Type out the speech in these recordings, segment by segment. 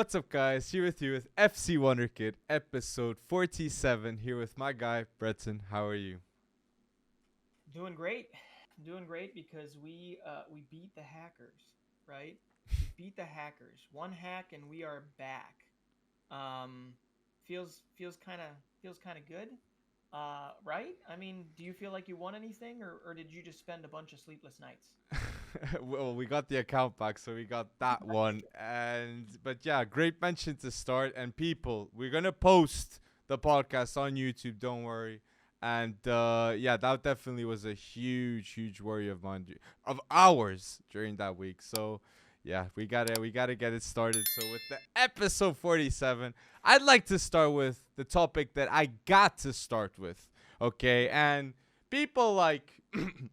What's up, guys? Here with you with FC Wonderkid, episode 47. Here with my guy, Breton. How are you? Doing great because we beat the hackers, right? We beat the hackers. One hack and we are back. Um, feels kind of good. Right? I mean, do you feel like you won anything, or did you just spend a bunch of sleepless nights? Well, we got the account back, so we got that one. But yeah, great mention to start. And people, we're gonna post the podcast on YouTube. Don't worry. And yeah, that definitely was a huge worry of mine, of ours during that week. So yeah, we gotta get it started. So with the episode 47, I'd like to start with the topic that I got to start with. Okay, and people like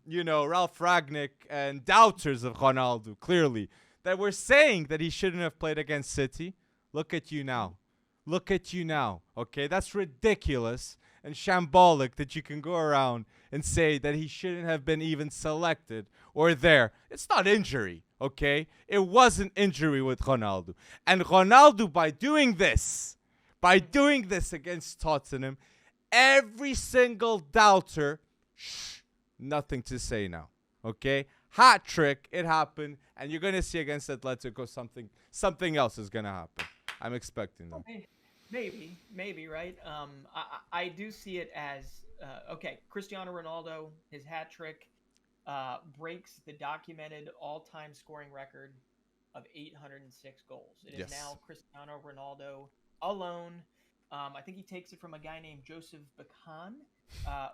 Ralph Ragnick and doubters of Ronaldo, clearly, that were saying that he shouldn't have played against City. Look at you now. Look at you now. Okay, that's ridiculous and shambolic that you can go around and say that he shouldn't have been even selected or there. It's not injury, okay? It wasn't injury with Ronaldo. And Ronaldo, by doing this against Tottenham, every single doubter, nothing to say now. Okay? Hat trick, it happened, and you're gonna see against Atletico something else is gonna happen. I'm expecting that. Maybe, right? I do see it as okay. Cristiano Ronaldo, his hat trick breaks the documented all-time scoring record of 806 goals. It is Yes. now Cristiano Ronaldo alone. I think he takes it from a guy named Joseph Bakan,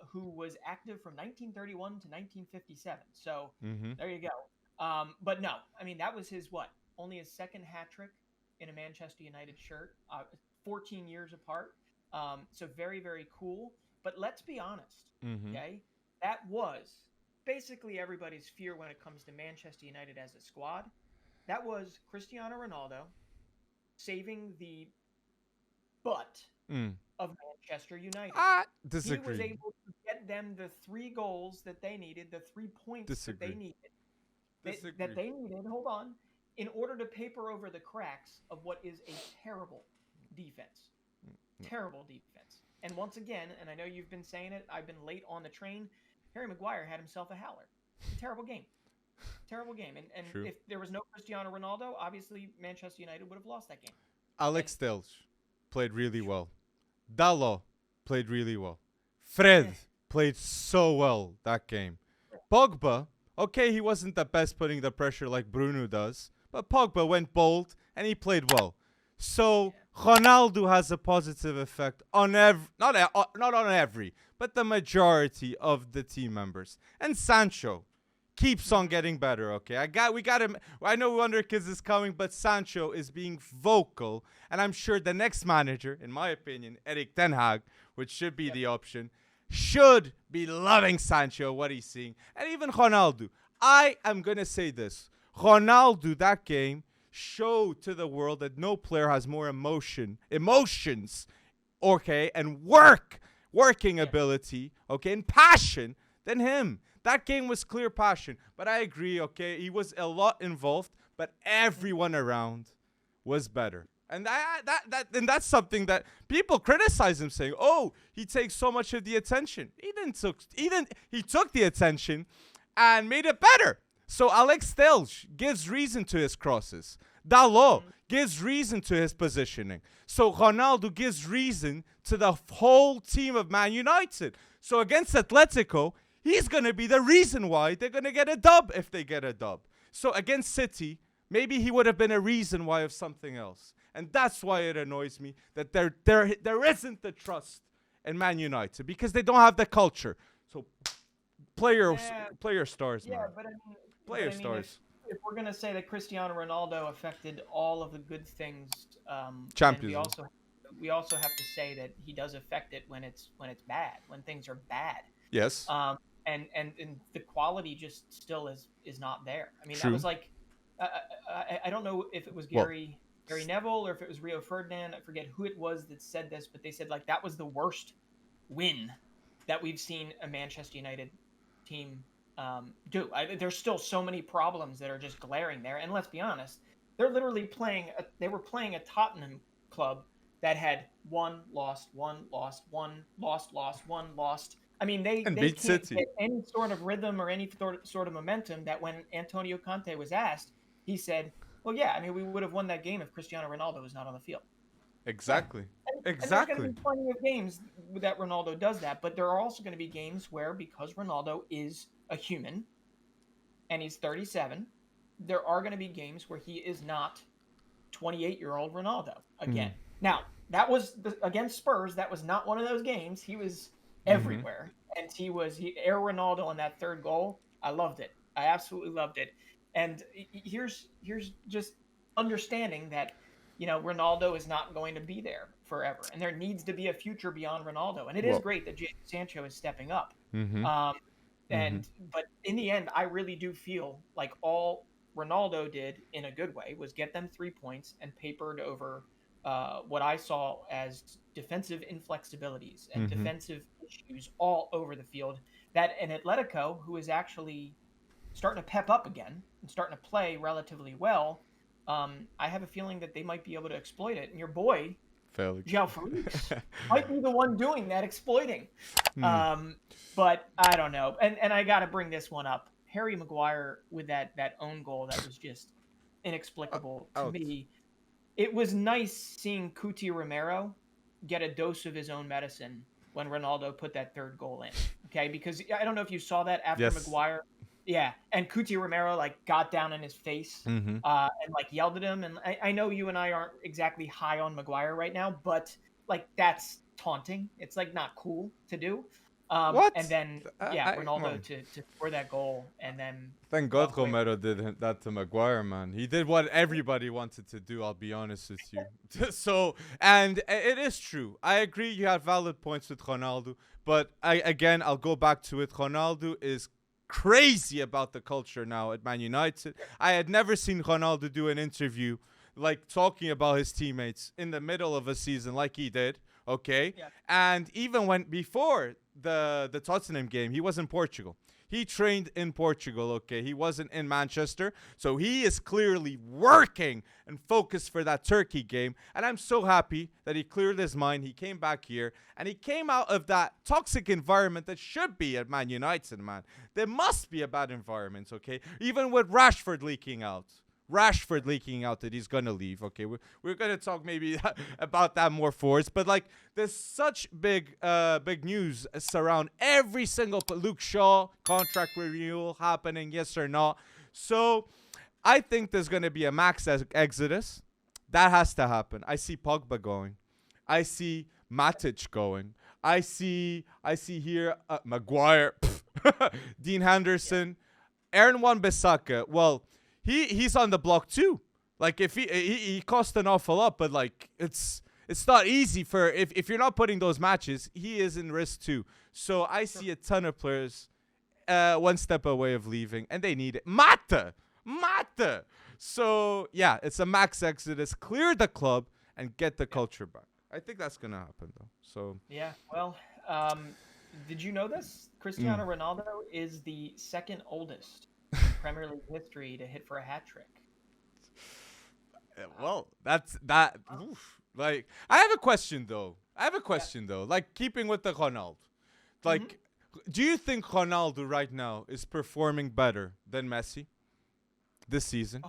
who was active from 1931 to 1957. So Mm-hmm. there you go. But no, I mean that was his what? Only his second hat trick in a Manchester United shirt, 14 years apart. So very cool. But let's be honest, Mm-hmm. okay? That was basically everybody's fear when it comes to Manchester United as a squad. That was Cristiano Ronaldo saving the butt Mm. of Manchester United. I He was disagree. able to get them the 3 goals that they needed, the 3 points that they Disagree. needed, that Disagree. they needed, hold on, in order to paper over the cracks of what is a terrible defense. Terrible defense. And once again, and I know you've been saying it, I've been late on the train. Harry Maguire had himself a howler. Terrible game. Terrible game. And True. if there was no Cristiano Ronaldo, obviously Manchester United would have lost that game. And Alex Telles played really well. Dalot played really well. Fred played so well that game. Pogba, okay, he wasn't the best putting the pressure like Bruno does, but Pogba went bold and he played well. So Ronaldo has a positive effect on not on every, but the majority of the team members. And Sancho keeps on getting better. Okay, we got him. I know Wonderkids is coming, but Sancho is being vocal, and I'm sure the next manager, in my opinion, Eric Ten Hag, which should be Yep. the option, should be loving Sancho, what he's seeing, and even Ronaldo. I am gonna say this: Ronaldo that game showed to the world that no player has more emotions, okay, and working Yes. ability, okay, and passion than him. That game was clear passion, but I agree, okay, he was a lot involved, but everyone around was better. And that's something that people criticize him, saying, "Oh, he takes so much of the attention." He took the attention and made it better. So Alex Telles gives reason to his crosses. Dalot gives reason to his positioning. So Ronaldo gives reason to the whole team of Man United. So against Atletico, he's going to be the reason why they're going to get a dub if they get a dub. So against City, maybe he would have been a reason why of something else. And that's why it annoys me that there isn't the trust in Man United because they don't have the culture. So Yeah, player stars, yeah, man. Player but I mean, stars. if we're gonna say that Cristiano Ronaldo affected all of the good things, then we Champions League. also we also have to say that he does affect it when it's bad, when things are bad. Yes. And the quality just still is not there. I mean, that True. was like I don't know if it was Well, Gary Neville or if it was Rio Ferdinand. I forget who it was that said this, but they said like that was the worst win that we've seen a Manchester United team do. There's still so many problems that are just glaring there. And let's be honest, They're literally playing. They were playing a Tottenham club that had one lost, one lost, one lost, lost, one lost. I mean, And they beat can't City. get any sort of rhythm or any sort of momentum. That when Antonio Conte was asked, he said, "Well, yeah, I mean, we would have won that game if Cristiano Ronaldo was not on the field." Yeah, Exactly. and there's going to Exactly. be plenty of games that Ronaldo does that, but there are also going to be games where because Ronaldo is a human and he's 37, there are going to be games where he is not 28-year-old Ronaldo again. Mm. Now, that was against Spurs. That was not one of those games. He was Mm-hmm. everywhere, and he air Ronaldo on that third goal. I loved it. I absolutely loved it. And here's just understanding that Ronaldo is not going to be there forever, and there needs to be a future beyond Ronaldo. And it is Well. great that Jadon Sancho is stepping up. Mm-hmm. Um, Mm-hmm. and but in the end, I really do feel like all Ronaldo did in a good way was get them 3 points and papered over what I saw as defensive inflexibilities and Mm-hmm. defensive issues all over the field. That an Atletico, who is actually starting to pep up again and starting to play relatively well, I have a feeling that they might be able to exploit it. And your boy, Felix. João Felix, might be the one doing that exploiting. Hmm. Um, but I don't know. And I got to bring this one up. Harry Maguire with that own goal that was just inexplicable to Out. me. It was nice seeing Cuti Romero get a dose of his own medicine when Ronaldo put that third goal in. Okay, because I don't know if you saw that after Yes. Maguire. Yeah, and Cuti Romero like got down in his face Mm-hmm. and like yelled at him. And I know you and I aren't exactly high on Maguire right now, but like that's taunting. It's like not cool to do. And What? then yeah, Come on. Ronaldo to score that goal and then Thank God walk away. Romero did that to Maguire, man. He did what everybody wanted to do, I'll be honest with you. So, and it is true. I agree you have valid points with Ronaldo, but I'll go back to it. Ronaldo is crazy about the culture now at Man United. I had never seen Ronaldo do an interview like talking about his teammates in the middle of a season like he did, okay? Yeah. And even when before the Tottenham game, he was in Portugal. He trained in Portugal, okay? He wasn't in Manchester. So he is clearly working and focused for that Turkey game. And I'm so happy that he cleared his mind. He came back here and he came out of that toxic environment that should be at Man United, man. There must be a bad environment, okay? Even with Rashford leaking out. That he's gonna leave. Okay, we're gonna talk maybe about that more forwards, but like there's such big news surround every single Luke Shaw contract renewal happening, yes or not. So I think there's gonna be a max exodus. That has to happen. I see Pogba going. I see Matic going. I see here Maguire, Dean Henderson, Aaron Wan-Bissaka. Well, he's on the block too. Like if he cost an awful lot, but like it's not easy for if you're not putting those matches, he is in risk too. So I see a ton of players one step away of leaving, and they need it. Mata. So yeah, it's a max exodus. Clear the club and get the culture back. I think that's gonna happen though. So Yeah, well, did you know this? Cristiano Ronaldo is the second oldest in Premier League history to hit for a hat trick. well, that's that. Oof. Like I have a question though. Yeah. Like keeping with the Ronaldo. hmm Like, do you think Ronaldo right now is performing better than Messi this season?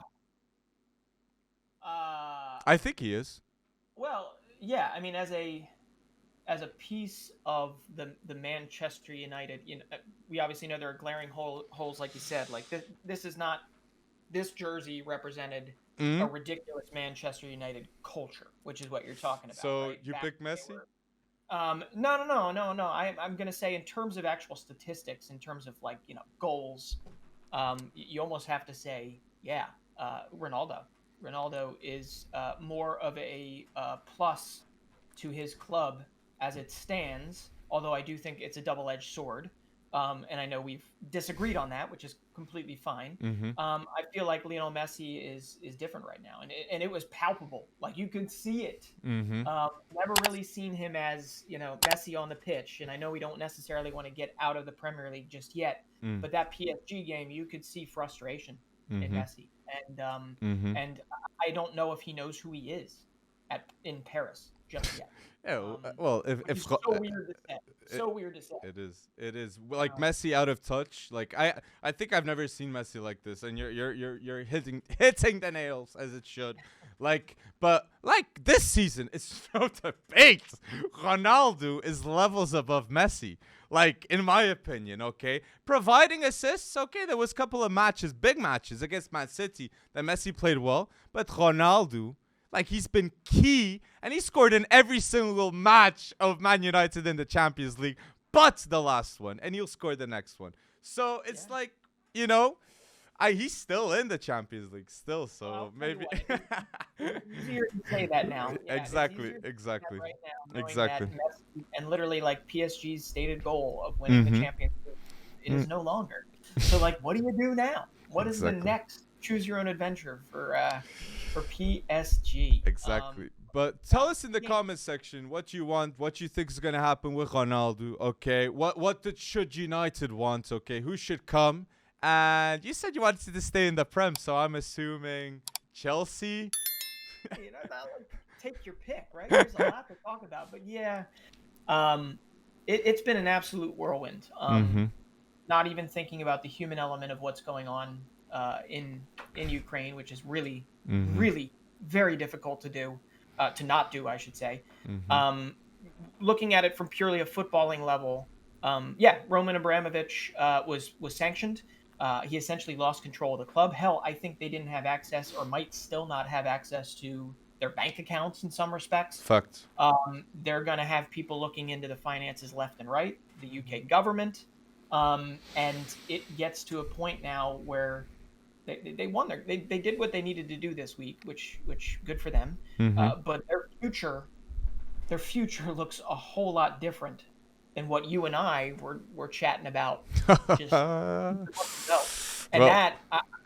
Uh, I think he is. well, yeah. I mean, as a piece of the Manchester United, we obviously know there are glaring holes, like you said. Like this is not this jersey represented a Mm? ridiculous Manchester United culture, which is what you're talking about, So right? you Back pick when they Messi? were no. I'm gonna say in terms of actual statistics, in terms of like goals, you almost have to say Ronaldo. Ronaldo is more of a plus to his club as it stands. Although I do think it's a double-edged sword, and I know we've disagreed on that, which is completely fine. Mm-hmm. I feel like Lionel Messi is different right now, and it was palpable. Like you could see it. Mm-hmm. Never really seen him as Messi on the pitch, and I know we don't necessarily want to get out of the Premier League just yet. Mm. But that PSG game, you could see frustration. in Mm-hmm. Messi, Mm-hmm. and I don't know if he knows who he is in Paris just yet. Yeah. Um, Well, which is so weird to say. So weird to say. it is. It is like Um, Messi out of touch. Like I think I've never seen Messi like this, and you're hitting the nails as it should. Like, but like this season, it's no debate. Ronaldo is levels above Messi. Like in my opinion, okay, providing assists. Okay, there was a couple of matches, big matches against Man City that Messi played well, but Ronaldo. Like he's been key, and he scored in every single match of Man United in the Champions League, but the last one, and he'll score the next one. So it's yeah. like, he's still in the Champions League still. So Well, I'll tell you maybe what, it's easier to say that now. Yeah, it's exactly, easier to say that exactly, right now, knowing exactly. that Messi and literally like PSG's stated goal of winning the Mm-hmm. Champions League Mm, is no longer. So like, what do you do now? What is the exactly. next choose your own adventure for PSG? Exactly. But tell Now, us in the yeah, comment section what you want, what you think is going to happen with Ronaldo, okay? Should United want, okay? Who should come? And you said you wanted to stay in the Prem, so I'm assuming Chelsea. that would take your pick, right? There's a lot to talk about, but yeah, um, it's been an absolute whirlwind. Mm-hmm. Not even thinking about the human element of what's going on in Ukraine, which is really, Mm-hmm. really very difficult to not do, I should say. Mm-hmm. Um, Looking at it from purely a footballing level, yeah, Roman Abramovich was sanctioned. He essentially lost control of the club. Hell, I think they didn't have access, or might still not have access to their bank accounts in some respects. Fact. They're going to have people looking into the finances left and right, the UK government. And it gets to a point now where they won they did what they needed to do this week, which good for them. Mm-hmm. But their future looks a whole lot different than what you and I were chatting about just months ago. And Well,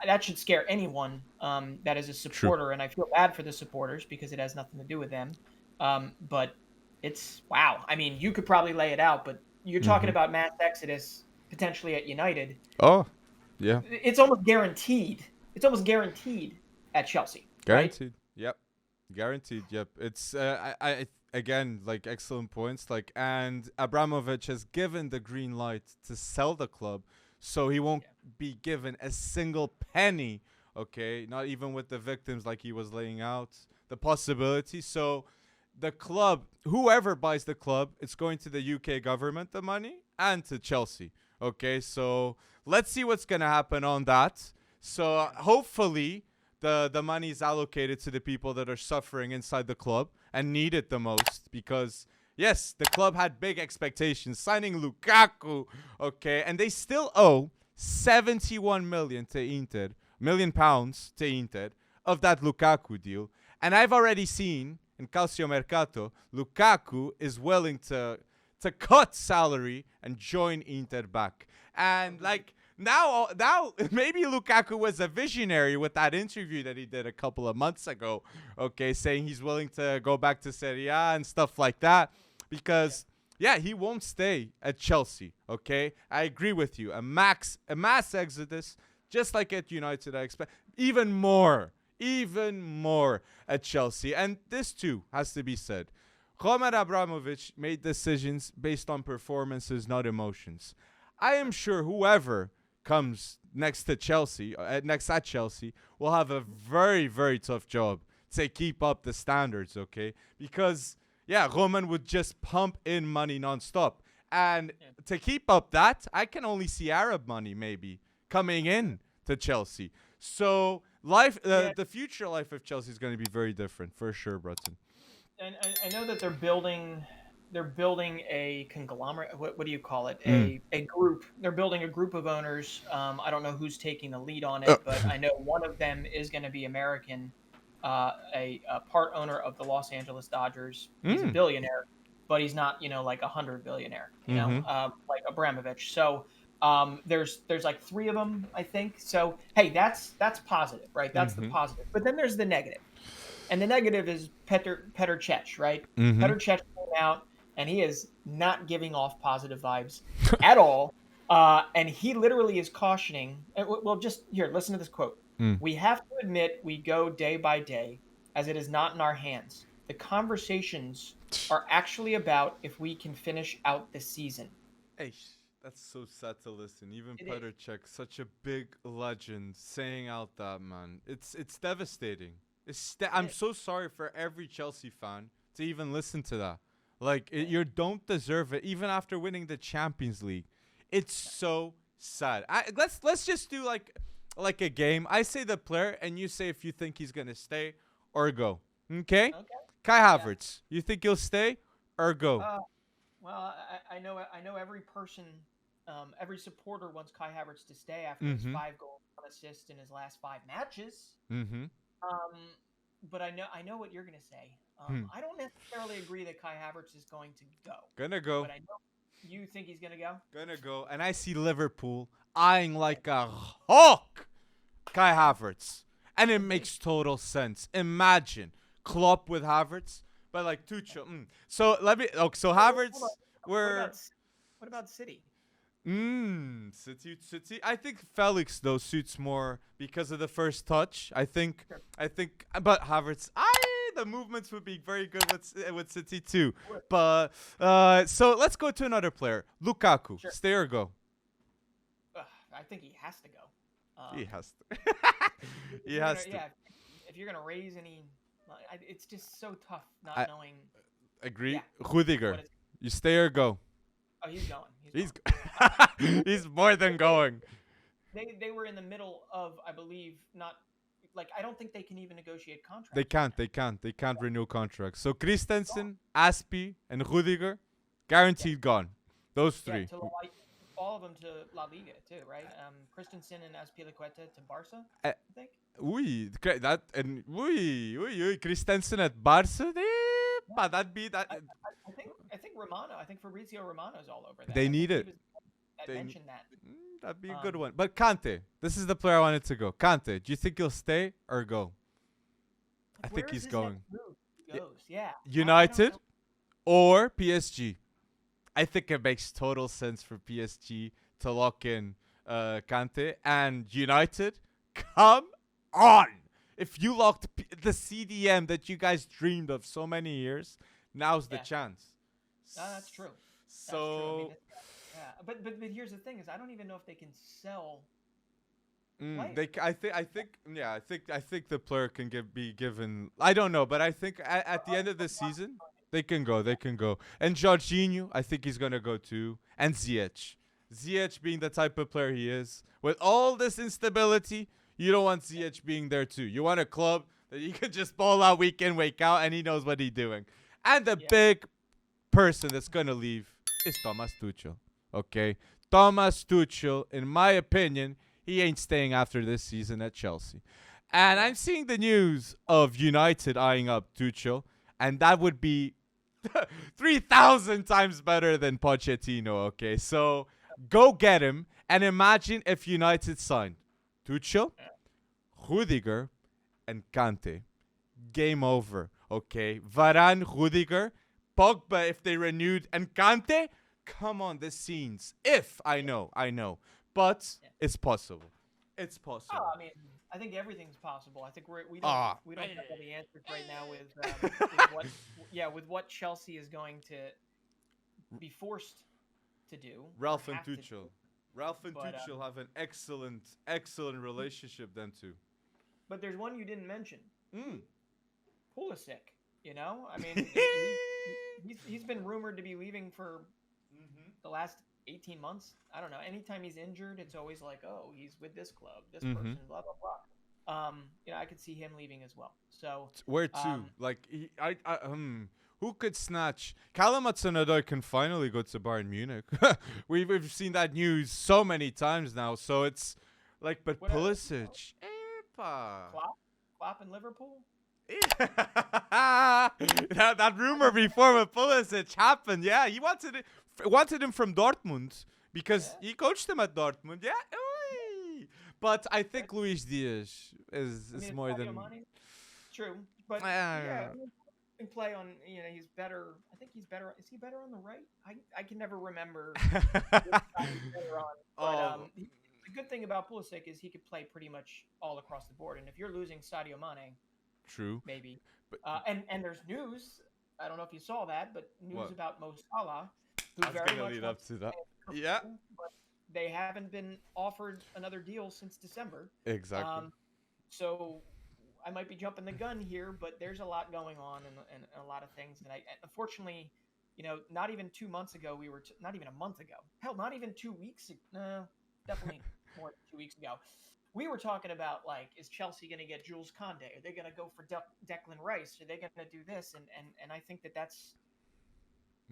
that should scare anyone that is a true. supporter. And I feel bad for the supporters because it has nothing to do with them. But it's wow. I mean, you could probably lay it out, but you're talking Mm-hmm. about mass exodus potentially at United. Oh, yeah. It's almost guaranteed. It's almost guaranteed at Chelsea, right? Guaranteed. Yep. Guaranteed. Yep. It's I again like excellent points. Like and Abramovich has given the green light to sell the club, so he won't be given a single penny. Okay, not even with the victims like he was laying out the possibility. So the club, whoever buys the club, it's going to the UK government the money and to Chelsea. Okay, so let's see what's gonna happen on that. So hopefully the money is allocated to the people that are suffering inside the club and need it the most because yes, the club had big expectations signing Lukaku, okay, and they still owe 71 million pounds to Inter of that Lukaku deal. And I've already seen in Calcio Mercato Lukaku is willing to cut salary and join Inter back. And like now maybe Lukaku was a visionary with that interview that he did a couple of months ago, okay, saying he's willing to go back to Serie A and stuff like that because yeah, he won't stay at Chelsea, okay? I agree with you. A mass exodus just like at United I expect even more at Chelsea. And this too has to be said. Roman Abramovich made decisions based on performances, not emotions. I am sure whoever comes next to Chelsea, next at Chelsea, will have a very, very tough job to keep up the standards, okay? Because, yeah, Roman would just pump in money nonstop. And to keep up that, I can only see Arab money maybe coming in to Chelsea. So the future life of Chelsea is going to be very different for sure, Breton. And I know that they're building a conglomerate. What do you call it? Mm. A group. They're building a group of owners. I don't know who's taking the lead on it, but I know one of them is going to be American, a part owner of the Los Angeles Dodgers. He's a billionaire, but he's not like $100 billionaire. Like Abramovich. So there's like three of them, I think. So hey, that's positive, right? That's the positive. But then there's the negative. And the negative is Petr Cech, right? Petr Cech came out, and he is not giving off positive vibes at all. And he literally is cautioning. Well, just here, listen to this quote. Mm. We have to admit we go day by day, as it is not in our hands. The conversations are actually about if we can finish out the season. Hey, that's so sad to listen. Even It is. Petr Cech, such a big legend, saying out that, man. It's devastating. It I'm is. so sorry for every Chelsea fan to even listen to that. Like you don't deserve it, even after winning the Champions League. It's so sad. Let's just do like a game. I say the player, and you say if you think he's gonna stay or go. Okay? Okay. Kai Yeah. Havertz, you think he'll stay or go? Uh, well, I know every person, every supporter wants Kai Havertz to stay after his Mm-hmm. 5 goals, 1 assist in his last 5 matches. Mm-hmm. Um, but I know what you're gonna say. Hmm. I don't necessarily agree that Kai Havertz is going to go, Gonna go. but I know you think he's gonna go. Gonna go. And I see Liverpool eyeing like a hawk Kai Havertz. And it makes total sense. Imagine Klopp with Havertz, but like Tuchel. So let me. Oh, so Havertz, Hold on. we're. What about City? City. I think Felix though suits more because of the first touch. I think. Sure. But Havertz, the movements would be very good with City too. Sure. But so let's go to another player, Lukaku. Sure. Stay or go? I think he has to go. He has to. If He you're has gonna- to. Yeah, if you're gonna raise any, it's just so tough not I- knowing. Agree. Yeah. Rudiger, What is, you stay or go? oh, he's going. He's going. he's more than going. They were in the middle of, I believe, not like I don't think they can even negotiate contracts. They can't renew contracts. So Christensen, Aspi, and Rudiger, guaranteed gone. Those Yeah, three. to all of them to La Liga too, right? Christensen and Azpilicueta to Barca, I think. Christensen at Barca. But that'd be that. I think Romano. I think Fabrizio Romano's all over that. They I need think it. I They mentioned that. That'd be a good one. But Kante, this is the player I wanted to go. Kante, do you think he'll stay or go? I think Where he's is his going. next move goes? Yeah. United I don't or PSG. I think it makes total sense for PSG to lock in Kante and United. Come on! If you locked the CDM that you guys dreamed of so many years, now's the Yeah. chance. No, that's true. That's true. I So mean, yeah, but here's the thing: is I don't even know if they can sell. I think the player can be given. I don't know, but I think at the end of the season they can go. They can go. And Jorginho, I think he's gonna go too. And Ziyech being the type of player he is, with all this instability, you don't want Ziyech being there too. You want a club that you can just ball out week in, week out, and he knows what he's doing. And the big person that's gonna leave is Thomas Tuchel. Okay, Thomas Tuchel, in my opinion, he ain't staying after this season at Chelsea. And I'm seeing the news of United eyeing up Tuchel, and that would be 3,000 times better than Pochettino, okay? So go get him, and imagine if United signed Tuchel, Rudiger, and Kante. Game over, okay? Varane, Rudiger, Pogba if they renewed, and Kante? Come on, the scenes. I know. But it's possible. It's possible. Oh, I mean, I think everything's possible. I think we don't have all the answers right now with what Chelsea is going to be forced to do. Ralph and have to Tuchel. do. Ralph and But, Tuchel have an excellent relationship, them two. But there's one you didn't mention. Pulisic. You know, I mean, he's been rumored to be leaving for the last 18 months. I don't know. Anytime he's injured, it's always like, oh, he's with this club, this person, blah blah blah. I could see him leaving as well. So where to? Who could snatch? Callum Hudson-Odoi can finally go to Bayern Munich. We've seen that news so many times now. So it's like, but Pulisic, Klopp in Liverpool. that rumor before with Pulisic happened. Yeah, he wanted him from Dortmund because he coached him at Dortmund. Yeah, but I think Luis Diaz is more than true. But he can play on. He's better. I think he's better. Is he better on the right? I can never remember. Which side he's better on. But, the good thing about Pulisic is he could play pretty much all across the board. And if you're losing Sadio Mane, True. maybe, But and there's news. I don't know if you saw that, but news what? about Mo Salah, who I was very gonna much lead up wants to to that. stay at Yeah. Liverpool, but they haven't been offered another deal since December. Exactly. So I might be jumping the gun here, but there's a lot going on and a lot of things. And unfortunately, not even 2 months ago, not even a month ago, hell, not even 2 weeks ago, no, definitely more than 2 weeks ago, we were talking about, like, is Chelsea going to get Jules Koundé? Are they going to go for Declan Rice? Are they going to do this? And I think that's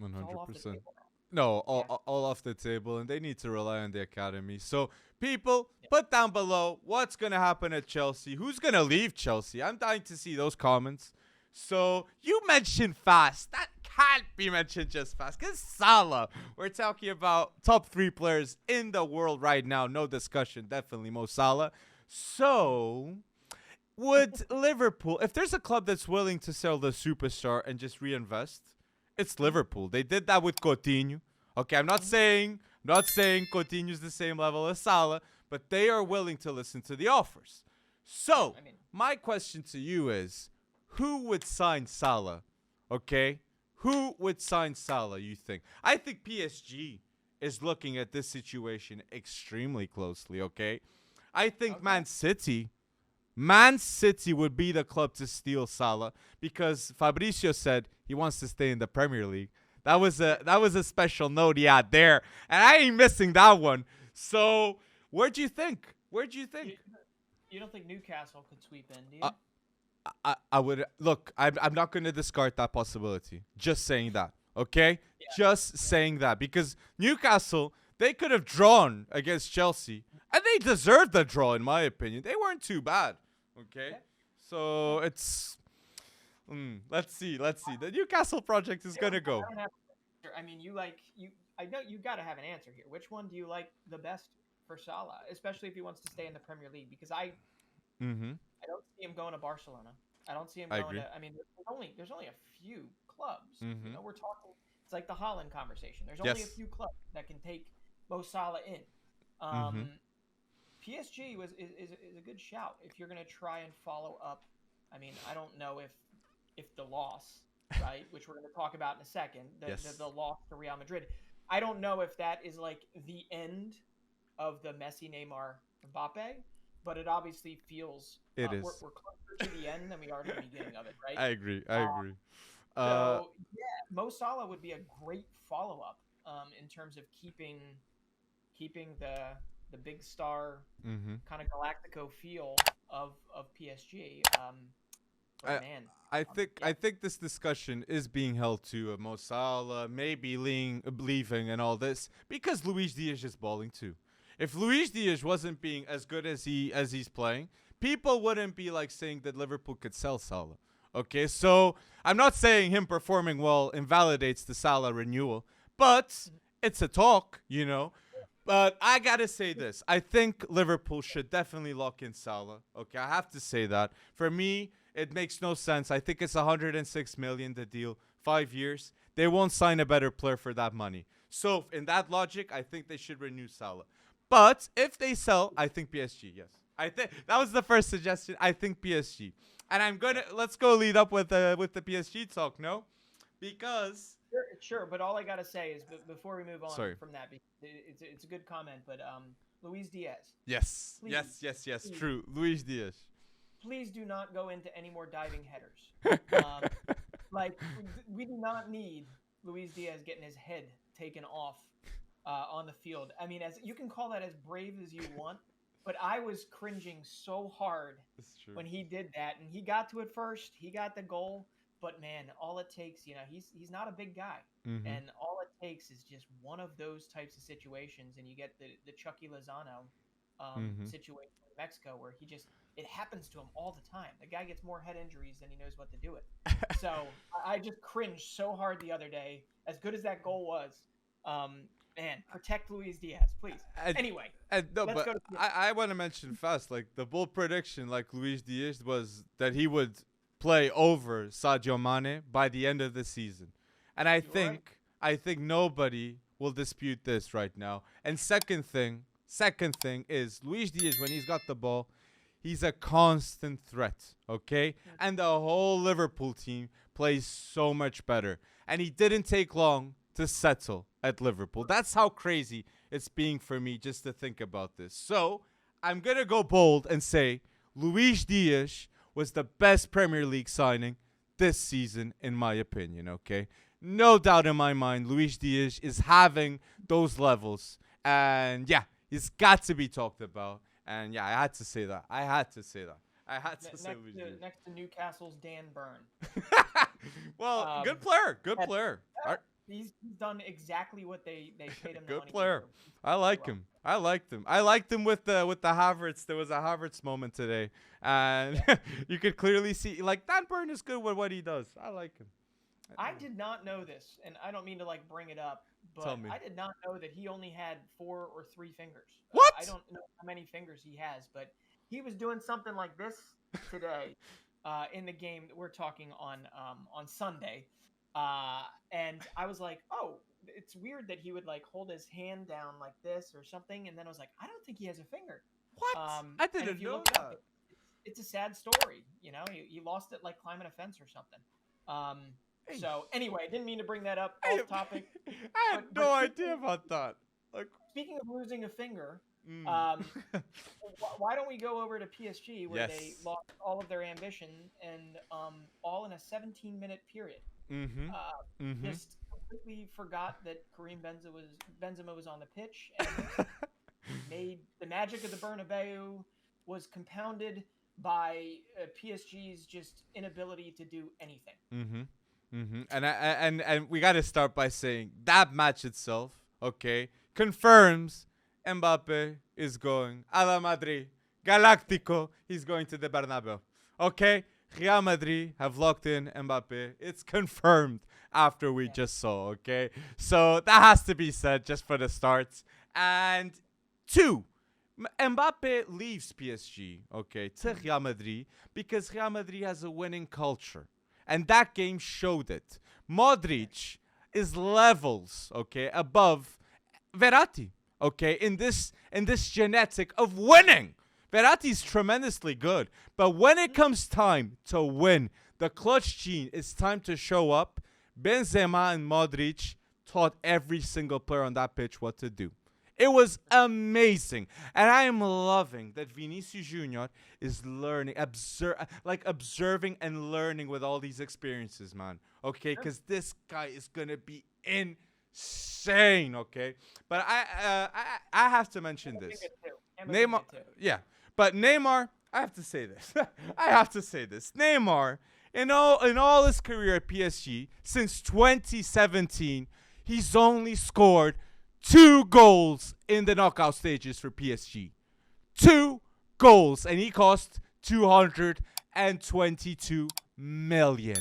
it's all off the 100%. table now. No, Yeah. all off the table, and they need to rely on the academy. So, people, Yeah. put down below what's going to happen at Chelsea. Who's going to leave Chelsea? I'm dying to see those comments. So, you mentioned fast. That can't be mentioned just fast, because Salah. We're talking about top 3 players in the world right now. No discussion. Definitely Mo Salah. So, would Liverpool, if there's a club that's willing to sell the superstar and just reinvest, it's Liverpool. They did that with Coutinho. Okay, I'm not saying Coutinho's the same level as Salah, but they are willing to listen to the offers. So, my question to you is, who would sign Salah? Okay? Who would sign Salah, you think? I think PSG is looking at this situation extremely closely, okay? I think Man City would be the club to steal Salah because Fabrizio said he wants to stay in the Premier League. That was a special note he had there, and I ain't missing that one. So, where do you think? You don't think Newcastle could sweep in, do you? I would look. I'm not going to discard that possibility. Just saying that, okay? Yeah. Just saying that because Newcastle, they could have drawn against Chelsea, and they deserved the draw in my opinion. They weren't too bad, okay? Yeah. So it's let's see. The Newcastle project is gonna go. I mean, I know you got to have an answer here. Which one do you like the best for Salah, especially if he wants to stay in the Premier League? Because I don't see him going to Barcelona. I don't see him going to. I mean, there's only a few clubs. We're talking. It's like the Holland conversation. There's only a few clubs that can take Mo Salah in. PSG is a good shout if you're going to try and follow up. I mean, I don't know if the loss, right, which we're going to talk about in a second, the loss to Real Madrid. I don't know if that is like the end of the Messi, Neymar, Mbappe, but it obviously feels it is. We're closer to the end than we are to the beginning of it, right? I agree. So Mo Salah would be a great follow-up in terms of keeping the big star kind of Galactico feel of PSG. I think this discussion is being held to Mo Salah maybe leaving and all this because Luis Diaz is balling too. If Luis Diaz wasn't being as good as he's playing, people wouldn't be like saying that Liverpool could sell Salah. Okay, so I'm not saying him performing well invalidates the Salah renewal, but it's a talk, But I gotta say this. I think Liverpool should definitely lock in Salah. Okay, I have to say that. For me, it makes no sense. I think it's 106 million the deal, 5 years. They won't sign a better player for that money. So in that logic, I think they should renew Salah. But if they sell, I think PSG. Yes, I think that was the first suggestion. I think PSG, and let's go lead up with the PSG talk. No, because. Sure, but all I gotta say is before we move on from that, it's a good comment. But Luis Diaz. Yes, please, true. Luis Diaz. Please do not go into any more diving headers. We do not need Luis Diaz getting his head taken off on the field. I mean, as you can call that as brave as you want, but I was cringing so hard when he did that, and he got to it first. He got the goal. But man, all it takes, he's not a big guy, and all it takes is just one of those types of situations, and you get the Chucky Lozano situation in Mexico where it happens to him all the time. The guy gets more head injuries than he knows what to do with. So I just cringed so hard the other day. As good as that goal was, man, protect Luis Diaz, please. Anyway, let's go to I want to mention fast, like the bold prediction, like Luis Diaz was that he would play over Sadio Mane by the end of the season. And I think nobody will dispute this right now. And second thing, Second thing is Luis Diaz, when he's got the ball, he's a constant threat, okay? And the whole Liverpool team plays so much better. And he didn't take long to settle at Liverpool. That's how crazy it's being for me just to think about this. So I'm going to go bold and say Luis Diaz was the best Premier League signing this season, in my opinion, okay? No doubt in my mind, Luis Diaz is having those levels. And yeah, he's got to be talked about. And yeah, I had to say that. I had to say Luis Diaz. Next to Newcastle's Dan Burn. Well, good player. Good player. He's done exactly what they paid him. Good player. I like him. I liked him with the Havertz. There was a Havertz moment today, and you could clearly see like Dan Burn is good with what he does. I like him. I did not know this, and I don't mean to like bring it up, but I did not know that he only had 4 or 3 fingers. What? I don't know how many fingers he has, but he was doing something like this today in the game that we're talking on Sunday. And I was like, oh, it's weird that he would like hold his hand down like this or something. And then I was like, I don't think he has a finger. What? I didn't know that. It's a sad story. You know, he lost it like climbing a fence or something. So anyway, I didn't mean to bring that up off topic. I had no idea about that. Like, speaking of losing a finger, why don't we go over to PSG where they lost all of their ambition and all in a 17-minute period. Just completely forgot that Karim Benzema was on the pitch and made the magic of the Bernabeu was compounded by PSG's just inability to do anything. And we got to start by saying that match itself, okay, confirms Mbappe is going a la Madrid. Galáctico, he's going to the Bernabeu. Okay? Real Madrid have locked in Mbappe. It's confirmed after we just saw, okay? So that has to be said just for the starts. And 2, Mbappe leaves PSG, okay, to Real Madrid because Real Madrid has a winning culture. And that game showed it. Modric is levels, okay, above Verratti, okay, in this genetic of winning. Verratti's tremendously good, but when it comes time to win, the clutch gene, it's time to show up. Benzema and Modric taught every single player on that pitch what to do. It was amazing, and I am loving that Vinicius Junior is learning, observing and learning with all these experiences, man. Okay, because this guy is gonna be insane. Okay, but I have to mention this. Neymar, yeah. But Neymar, I have to say this. Neymar, in all his career at PSG, since 2017, he's only scored 2 goals in the knockout stages for PSG. 2 goals, and he cost 222 million.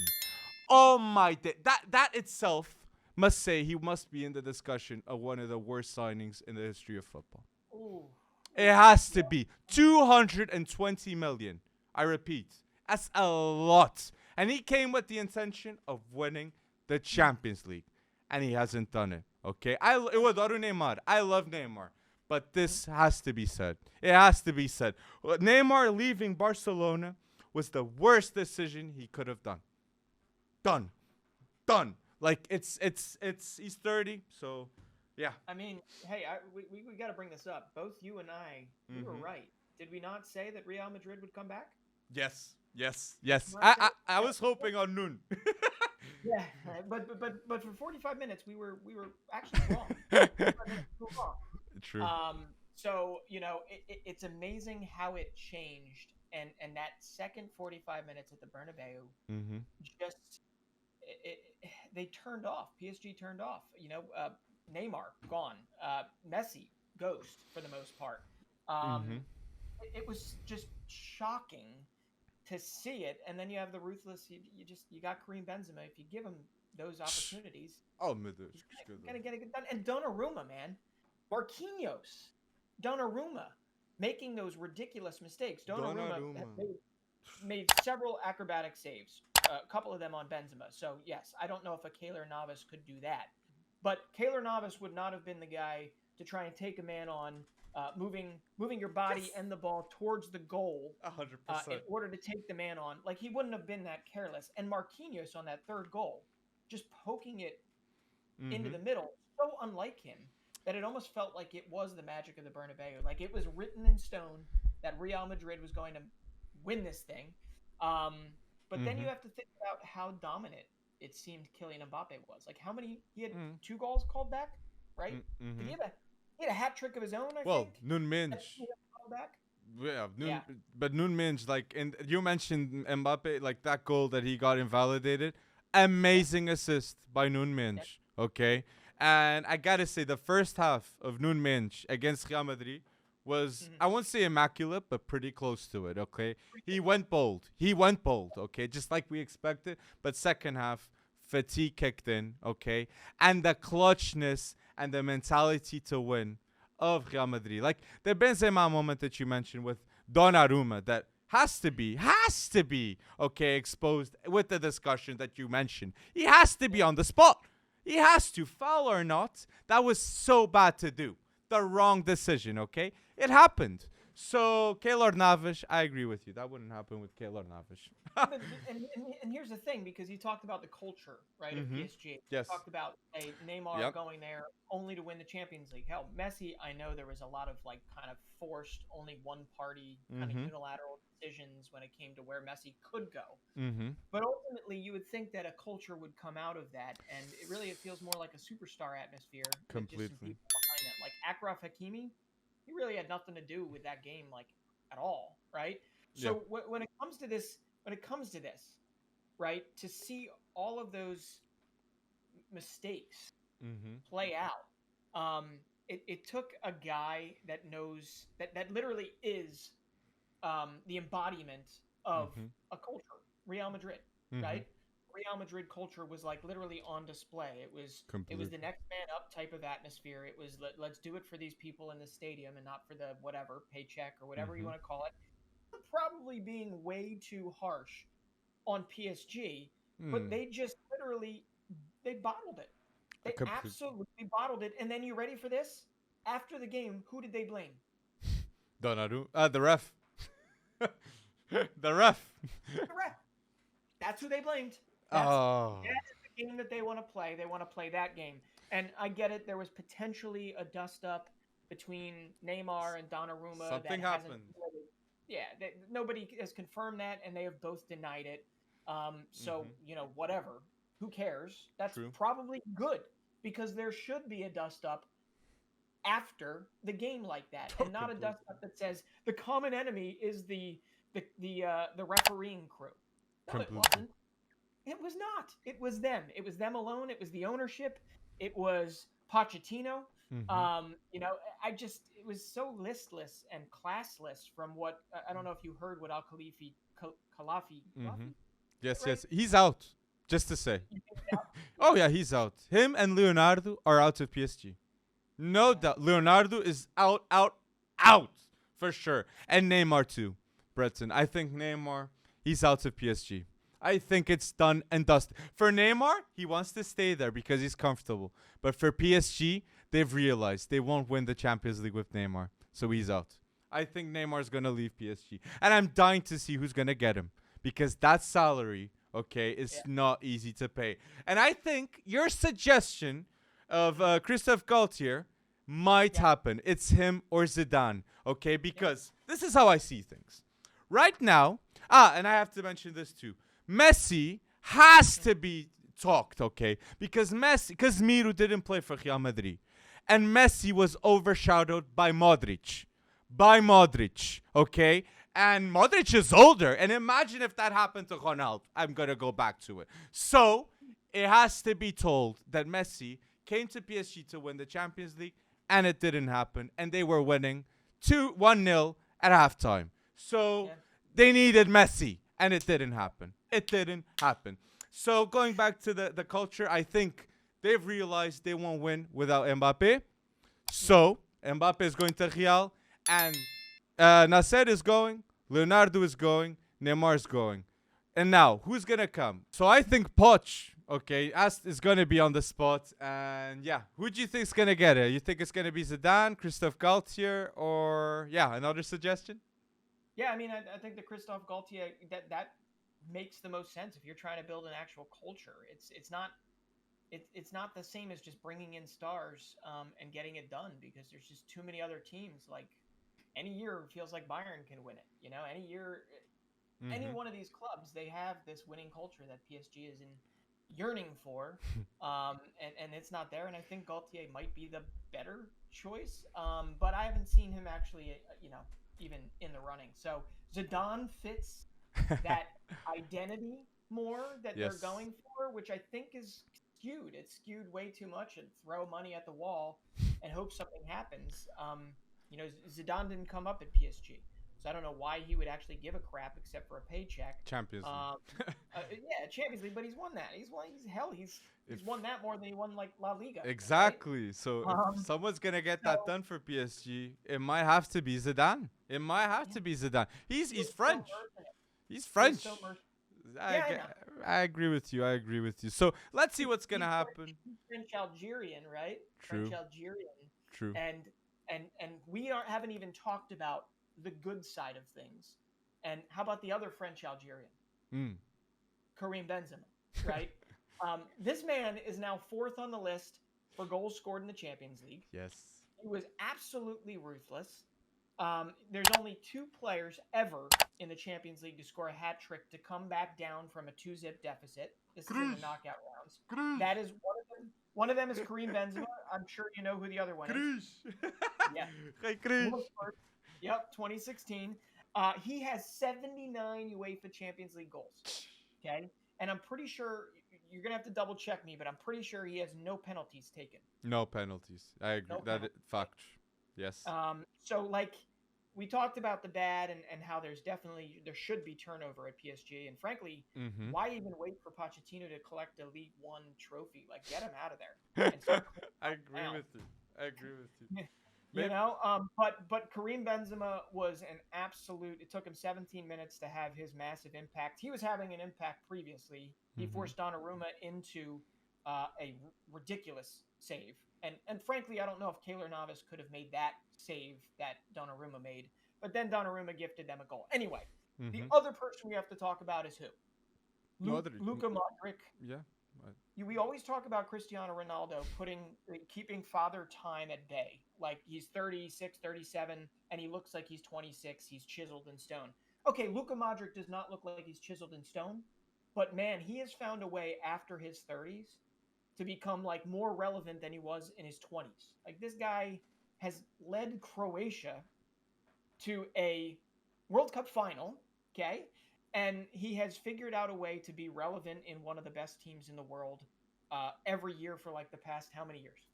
Oh my day. That itself must say he must be in the discussion of one of the worst signings in the history of football. Ooh. It has to be 220 million. I repeat, that's a lot. And he came with the intention of winning the Champions League, and he hasn't done it. Okay, I love Neymar, but this has to be said. It has to be said. Neymar leaving Barcelona was the worst decision he could have done. Done. Like he's 30, so. Yeah. I mean, hey, we got to bring this up. Both you and I, we were right. Did we not say that Real Madrid would come back? Yes. I was hoping on noon. Yeah, but for 45 minutes we were actually wrong. True. So you know it's amazing how it changed, and that second 45 minutes at the Bernabeu, just they turned off. PSG turned off. You know. Neymar gone, Messi ghost for the most part. It was just shocking to see it, and then you have the ruthless. You got Karim Benzema. If you give him those opportunities, he's gonna get it done. And Donnarumma, man, Marquinhos, Donnarumma, making those ridiculous mistakes. Donnarumma made several acrobatic saves, a couple of them on Benzema. So yes, I don't know if a Keylor Navas could do that. But Keylor Navas would not have been the guy to try and take a man on moving your body and the ball towards the goal in 100%. order to take the man on. Like he wouldn't have been that careless. And Marquinhos on that third goal, just poking it into Mm-hmm. the middle, so unlike him that it almost felt like it was the magic of the Bernabeu. Like it was written in stone that Real Madrid was going to win this thing. Um, but then Mm-hmm. you have to think about how dominant it seemed Kylian Mbappe was. Like how many he had Mm-hmm. 2 goals called back, right? Did Mm-hmm. he had a hat trick of his own? I Well, think. Nun That Minch. he had called back. Yeah, Yeah. but Nun Minch, like, and you mentioned Mbappe, like that goal that he got invalidated. Amazing assist by Nun Yeah. Minch, okay? And I gotta say, the first half of Nun Minch against Real Madrid was, Mhm. I won't say immaculate, but pretty close to it, okay? He went bold. He went bold, okay? Just like we expected. But second half, fatigue kicked in, okay? And the clutchness and the mentality to win of Real Madrid. Like the Benzema moment that you mentioned with Donnarumma that has to be, okay, exposed with the discussion that you mentioned. He has to be on the spot. He has to, foul or not. That was so bad to do. The wrong decision, okay? It happened. So, Keylor Navas, I agree with you. That wouldn't happen with Keylor Navas. And here's the thing, because you talked about the culture, right, of Mm-hmm. PSG. You Yes. talked about Neymar Yep. going there only to win the Champions League. Hell, Messi, I know there was a lot of like kind of forced, only one party kind of Mm-hmm. unilateral decisions when it came to where Messi could go. Mm-hmm. But ultimately, you would think that a culture would come out of that, and it feels more like a superstar atmosphere with just some Completely. people behind them. Like Akraf Hakimi, he really had nothing to do with that game, like at all, right? Yeah. So when it comes to this, right, to see all of those mistakes Mm-hmm. play out, it took a guy that knows that literally is the embodiment of Mm-hmm. a culture, Real Madrid, Mm-hmm. right? Real Madrid culture was like literally on display. It was the Completely. next man up type of atmosphere. It was let's do it for these people in the stadium and not for the whatever paycheck or whatever you Mm-hmm. want to call it. Probably being way too harsh on PSG, but Mm. they just literally they bottled it. They Completely. absolutely bottled it. And then you ready for this? After the game, who did they blame? Donnarumma. The ref. The ref. The ref. That's who they blamed. That's Oh. that's the game that they want to play. They want to play that game. And I get it. There was potentially a dust up between Neymar and Donnarumma Something that hasn't. happened. Yeah, nobody has confirmed that, and they have both denied it. So Mm-hmm. whatever. Who cares? That's True. probably good because there should be a dust up after the game like that, Oh, and not a completely. dust up that says the common enemy is the refereeing crew. No, it Completely. wasn't. It was not. It was them. It was them alone. It was the ownership. It was Pochettino. Mm-hmm. It was so listless and classless from what I don't know if you heard what Al Khalifi Khalafi Mm-hmm. Khalafi, Yes, right? yes. He's out. Just to say. You think that? Oh Yeah, yeah, he's out. Him and Leonardo are out of PSG. No yeah, doubt. Leonardo is out, out, out for sure. And Neymar too, Breton. I think Neymar, he's out of PSG. I think it's done and dusted. For Neymar, he wants to stay there because he's comfortable. But for PSG, they've realized they won't win the Champions League with Neymar. So he's out. I think Neymar's going to leave PSG. And I'm dying to see who's going to get him because that salary, okay, is yeah, not easy to pay. And I think your suggestion of Christophe Galtier might yeah, happen. It's him or Zidane, okay? yeah, Because this is how I see things. Right now, and I have to mention this too. Messi has to be talked, okay? Because Miro didn't play for Real Madrid. And Messi was overshadowed by Modric. By Modric, okay? And Modric is older. And imagine if that happened to Ronaldo. I'm going to go back to it. So, it has to be told that Messi came to PSG to win the Champions League, and it didn't happen. And they were winning 1-0 at halftime. So, yeah. they needed Messi, and it didn't happen. It didn't happen. So, going back to the culture, I think they've realized they won't win without Mbappe. So, Mbappe is going to Real, and Nasser is going, Leonardo is going, Neymar is going. And now, who's going to come? So I think Poch Okay, is gonna be on the spot, and yeah, who do you think is gonna get it? You think it's gonna be Zidane, Christophe Galtier, or another suggestion? Yeah, I mean, I think the Christophe Galtier that makes the most sense if you're trying to build an actual culture. It's not the same as just bringing in stars and getting it done because there's just too many other teams. Like any year feels like Bayern can win it. You know, any year, any one of these clubs, they have this winning culture that PSG is in yearning for, and it's not there. And I think Gaultier might be the better choice, but I haven't seen him actually, even in the running. So Zidane fits that identity more that they're Yes. going for, which I think is skewed. It's skewed way too much and throw money at the wall and hope something happens. Zidane didn't come up at PSG. So I don't know why he would actually give a crap except for a paycheck. Champions League. Yeah, Champions League, but he's won that. He's won that more than he won like La Liga. Exactly. Right? So if someone's gonna get that done for PSG, it might have to be Zidane. It might have to be Zidane. He's French. He's French. So I agree with you. So let's see what's gonna happen. French Algerian, right? True. French Algerian. True. And we haven't even talked about the good side of things. And how about the other French Algerian? Karim Benzema, right? This man is now 4th on the list for goals scored in the Champions League. Yes. He was absolutely ruthless. There's only 2 players ever in the Champions League to score a hat trick to come back down from a 2-0 deficit. This is in the knockout rounds. That is one of them. One of them is Karim Benzema. I'm sure you know who the other one is. Yeah. Hey, Cruz. Yep, 2016. He has 79 UEFA Champions League goals. Okay? And I'm pretty sure, you're going to have to double check me, but I'm pretty sure he has no penalties taken. No penalties. I agree. Fact. Yes. So, like, we talked about the bad and how there should be turnover at PSG. And frankly, why even wait for Pochettino to collect a League One trophy? Like, get him out of there. I agree with you. But Karim Benzema was an absolute. It took him 17 minutes to have his massive impact. He was having an impact previously. He forced Donnarumma into a ridiculous save. And frankly, I don't know if Keylor Navas could have made that save that Donnarumma made. But then Donnarumma gifted them a goal. Anyway, the other person we have to talk about is who? Luka Modric. Yeah. We always talk about Cristiano Ronaldo keeping father time at bay. Like he's 36, 37, and he looks like he's 26. He's chiseled in stone. Okay, Luka Modric does not look like he's chiseled in stone. But man, he has found a way after his 30s to become like more relevant than he was in his 20s. Like this guy has led Croatia to a World Cup final, okay? And he has figured out a way to be relevant in one of the best teams in the world every year for like the past how many years,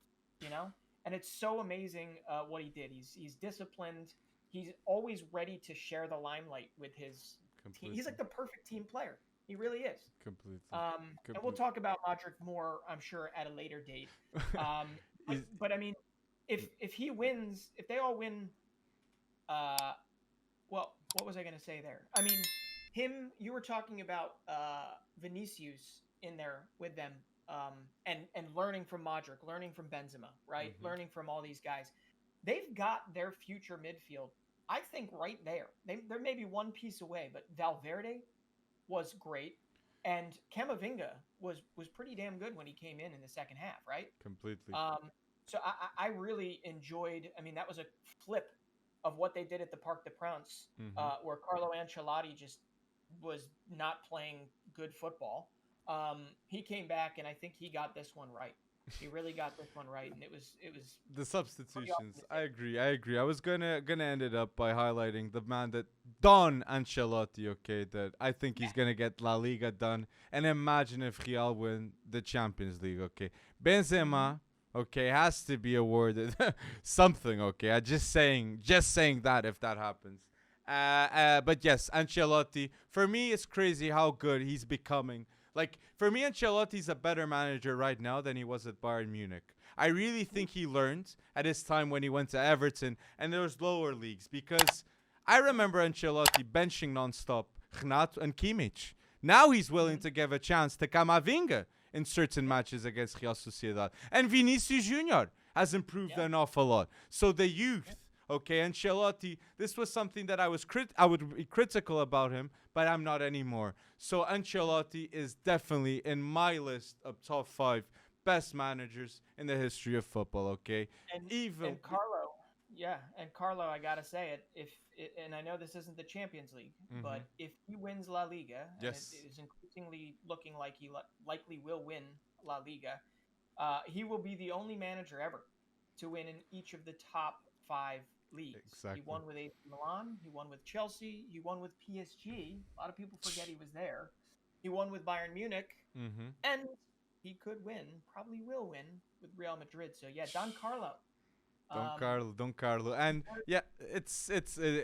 And it's so amazing what he did. He's disciplined. He's always ready to share the limelight with his team. He's like the perfect team player. He really is. Completely. And we'll talk about Modric more, I'm sure, at a later date. But I mean, if he wins, if they all win, well, what was I going to say there? I mean, you were talking about Vinicius in there with them, and learning from Modric, learning from Benzema, right? Learning from all these guys. They've got their future midfield, I think, right there. They're maybe one piece away, but Valverde was great, and Camavinga was pretty damn good when he came in the second half, right? Completely. So I really enjoyed. I mean, that was a flip of what they did at the Parc des Princes, where Carlo Ancelotti just was not playing good football. He came back, and I think he got this one right. He really got this one right, and it was the substitutions. I agree. I was gonna end it up by highlighting the man that Don Ancelotti. Okay, that I think he's gonna get La Liga done, and imagine if Real win the Champions League. Okay, Benzema. Okay, has to be awarded something. Okay, I'm just saying that if that happens. But yes, Ancelotti. For me, it's crazy how good he's becoming. Like, for me, Ancelotti's a better manager right now than he was at Bayern Munich. I really think he learned at his time when he went to Everton and those lower leagues, because I remember Ancelotti benching nonstop Renato and Kimmich. Now he's willing to give a chance to Camavinga in certain matches against Real Sociedad. And Vinicius Junior has improved an awful lot. So the youth, okay, Ancelotti, this was something that I would be critical about him, but I'm not anymore. So Ancelotti is definitely in my list of top 5 best managers in the history of football, okay? And Carlo, yeah, and Carlo, I gotta say it. And I know this isn't the Champions League, but if he wins La Liga, and it Yes. is increasingly looking like he likely will win La Liga, he will be the only manager ever to win in each of the top 5 leagues. He Exactly. won with AC Milan, he won with Chelsea, he won with PSG. A lot of people forget he was there. He won with Bayern Munich, Mm-hmm. and he could win, probably will win with Real Madrid. So yeah, Don Carlo. Don Carlo, and yeah, it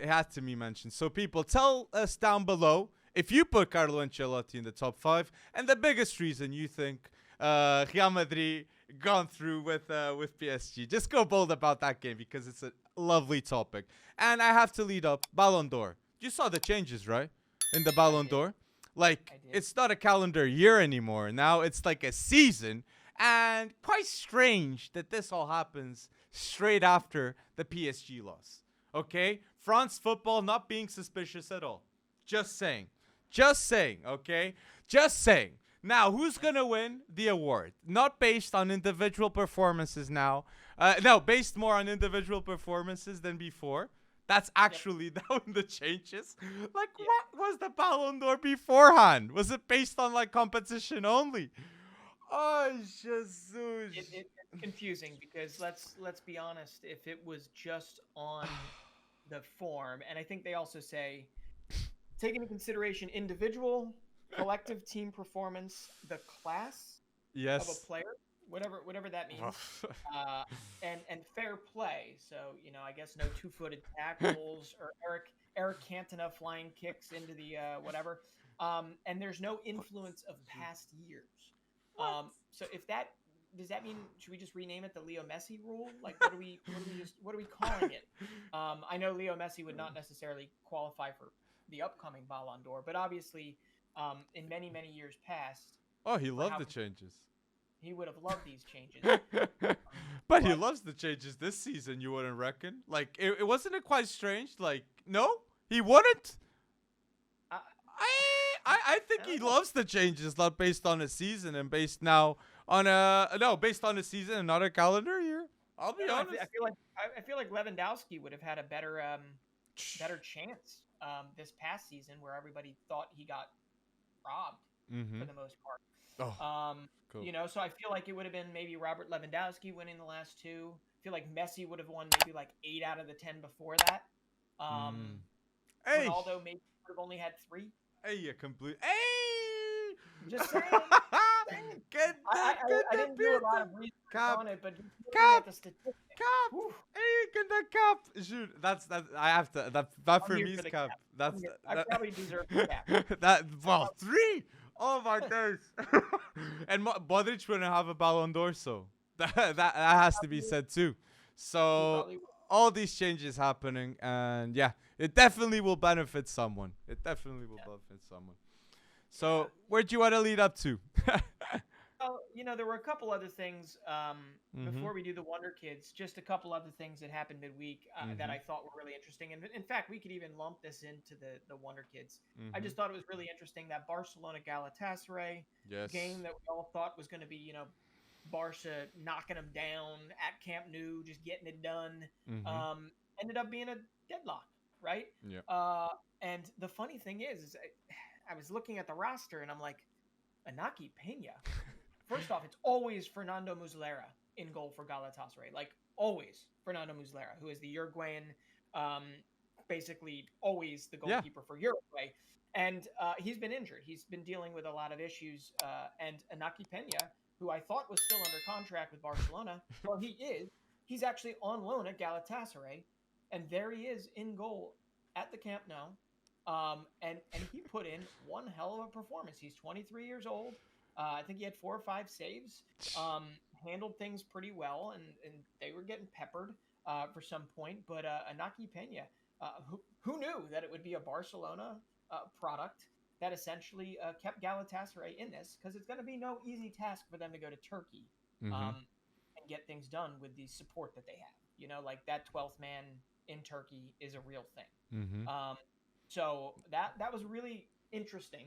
has to be mentioned. So people, tell us down below if you put Carlo Ancelotti in the top 5, and the biggest reason you think Real Madrid gone through with PSG. Just go bold about that game because it's a lovely topic. And I have to lead up Ballon d'Or. You saw the changes, right? In the Ballon d'Or, like it's not a calendar year anymore. Now it's like a season, and quite strange that this all happens straight after the PSG loss. Okay? France football not being suspicious at all. Just saying. Just saying, okay? Just saying. Now, who's going to win the award? Not based on individual performances now. No, based more on individual performances than before. That's actually down the changes. Like, what was the Ballon d'Or beforehand? Was it based on, like, competition only? Oh, Jesus. It's confusing because let's be honest. If it was just on the form, and I think they also say take into consideration individual, collective team performance, the class of a player, whatever that means, and fair play. So I guess no two-footed tackles or Eric Cantona flying kicks into the whatever, and there's no influence of past years. So if that does that mean should we just rename it the Leo Messi rule? Like what are we calling it? I know Leo Messi would not necessarily qualify for the upcoming Ballon d'Or, but obviously in many years past. Oh, he loved the changes. He would have loved these changes. But he loves the changes this season, you wouldn't reckon? Like, it wasn't it quite strange? Like, no? He wouldn't? I think he loves the changes, not based on a season and based now on based on a season and not a calendar year. I'll be honest. I feel like Lewandowski would have had a better chance this past season, where everybody thought he got robbed for the most part. Cool. So I feel like it would have been maybe Robert Lewandowski winning the last 2. I feel like Messi would have won maybe like 8 out of the 10 before that. Ronaldo maybe would have only had 3. Hey, you complete. Hey! Just saying. I didn't do a lot of research on it, but Cap. The statistics. Cap. Hey, get that cap. Shoot, that's. I have to. That for me is cap. That's. I probably deserve the cap. 3. Oh my days. And Modric wouldn't have a Ballon d'Or, so that has to be said too. So all these changes happening, and yeah, it definitely will benefit someone. So where'd you want to lead up to? Well, there were a couple other things before we do the Wonderkids. Just a couple other things that happened midweek that I thought were really interesting. And in fact, we could even lump this into the Wonderkids. I just thought it was really interesting that Barcelona Galatasaray game that we all thought was going to be, Barca knocking them down at Camp Nou, just getting it done. Ended up being a deadlock, right? Yeah. And the funny thing is I was looking at the roster and I'm like, Inaki Peña. First off, it's always Fernando Muslera in goal for Galatasaray. Like, always Fernando Muslera, who is the Uruguayan, basically always the goalkeeper for Uruguay. And he's been injured. He's been dealing with a lot of issues. And Inaki Peña, who I thought was still under contract with Barcelona, well, he is. He's actually on loan at Galatasaray. And there he is in goal at the Camp Nou. And he put in one hell of a performance. He's 23 years old. I think he had 4 or 5 saves, handled things pretty well, and they were getting peppered for some point. But Inaki Peña, who knew that it would be a Barcelona product, that essentially kept Galatasaray in this, because it's going to be no easy task for them to go to Turkey Mm-hmm. and get things done with the support that they have. You know, like that 12th man in Turkey is a real thing. Mm-hmm. So that was really interesting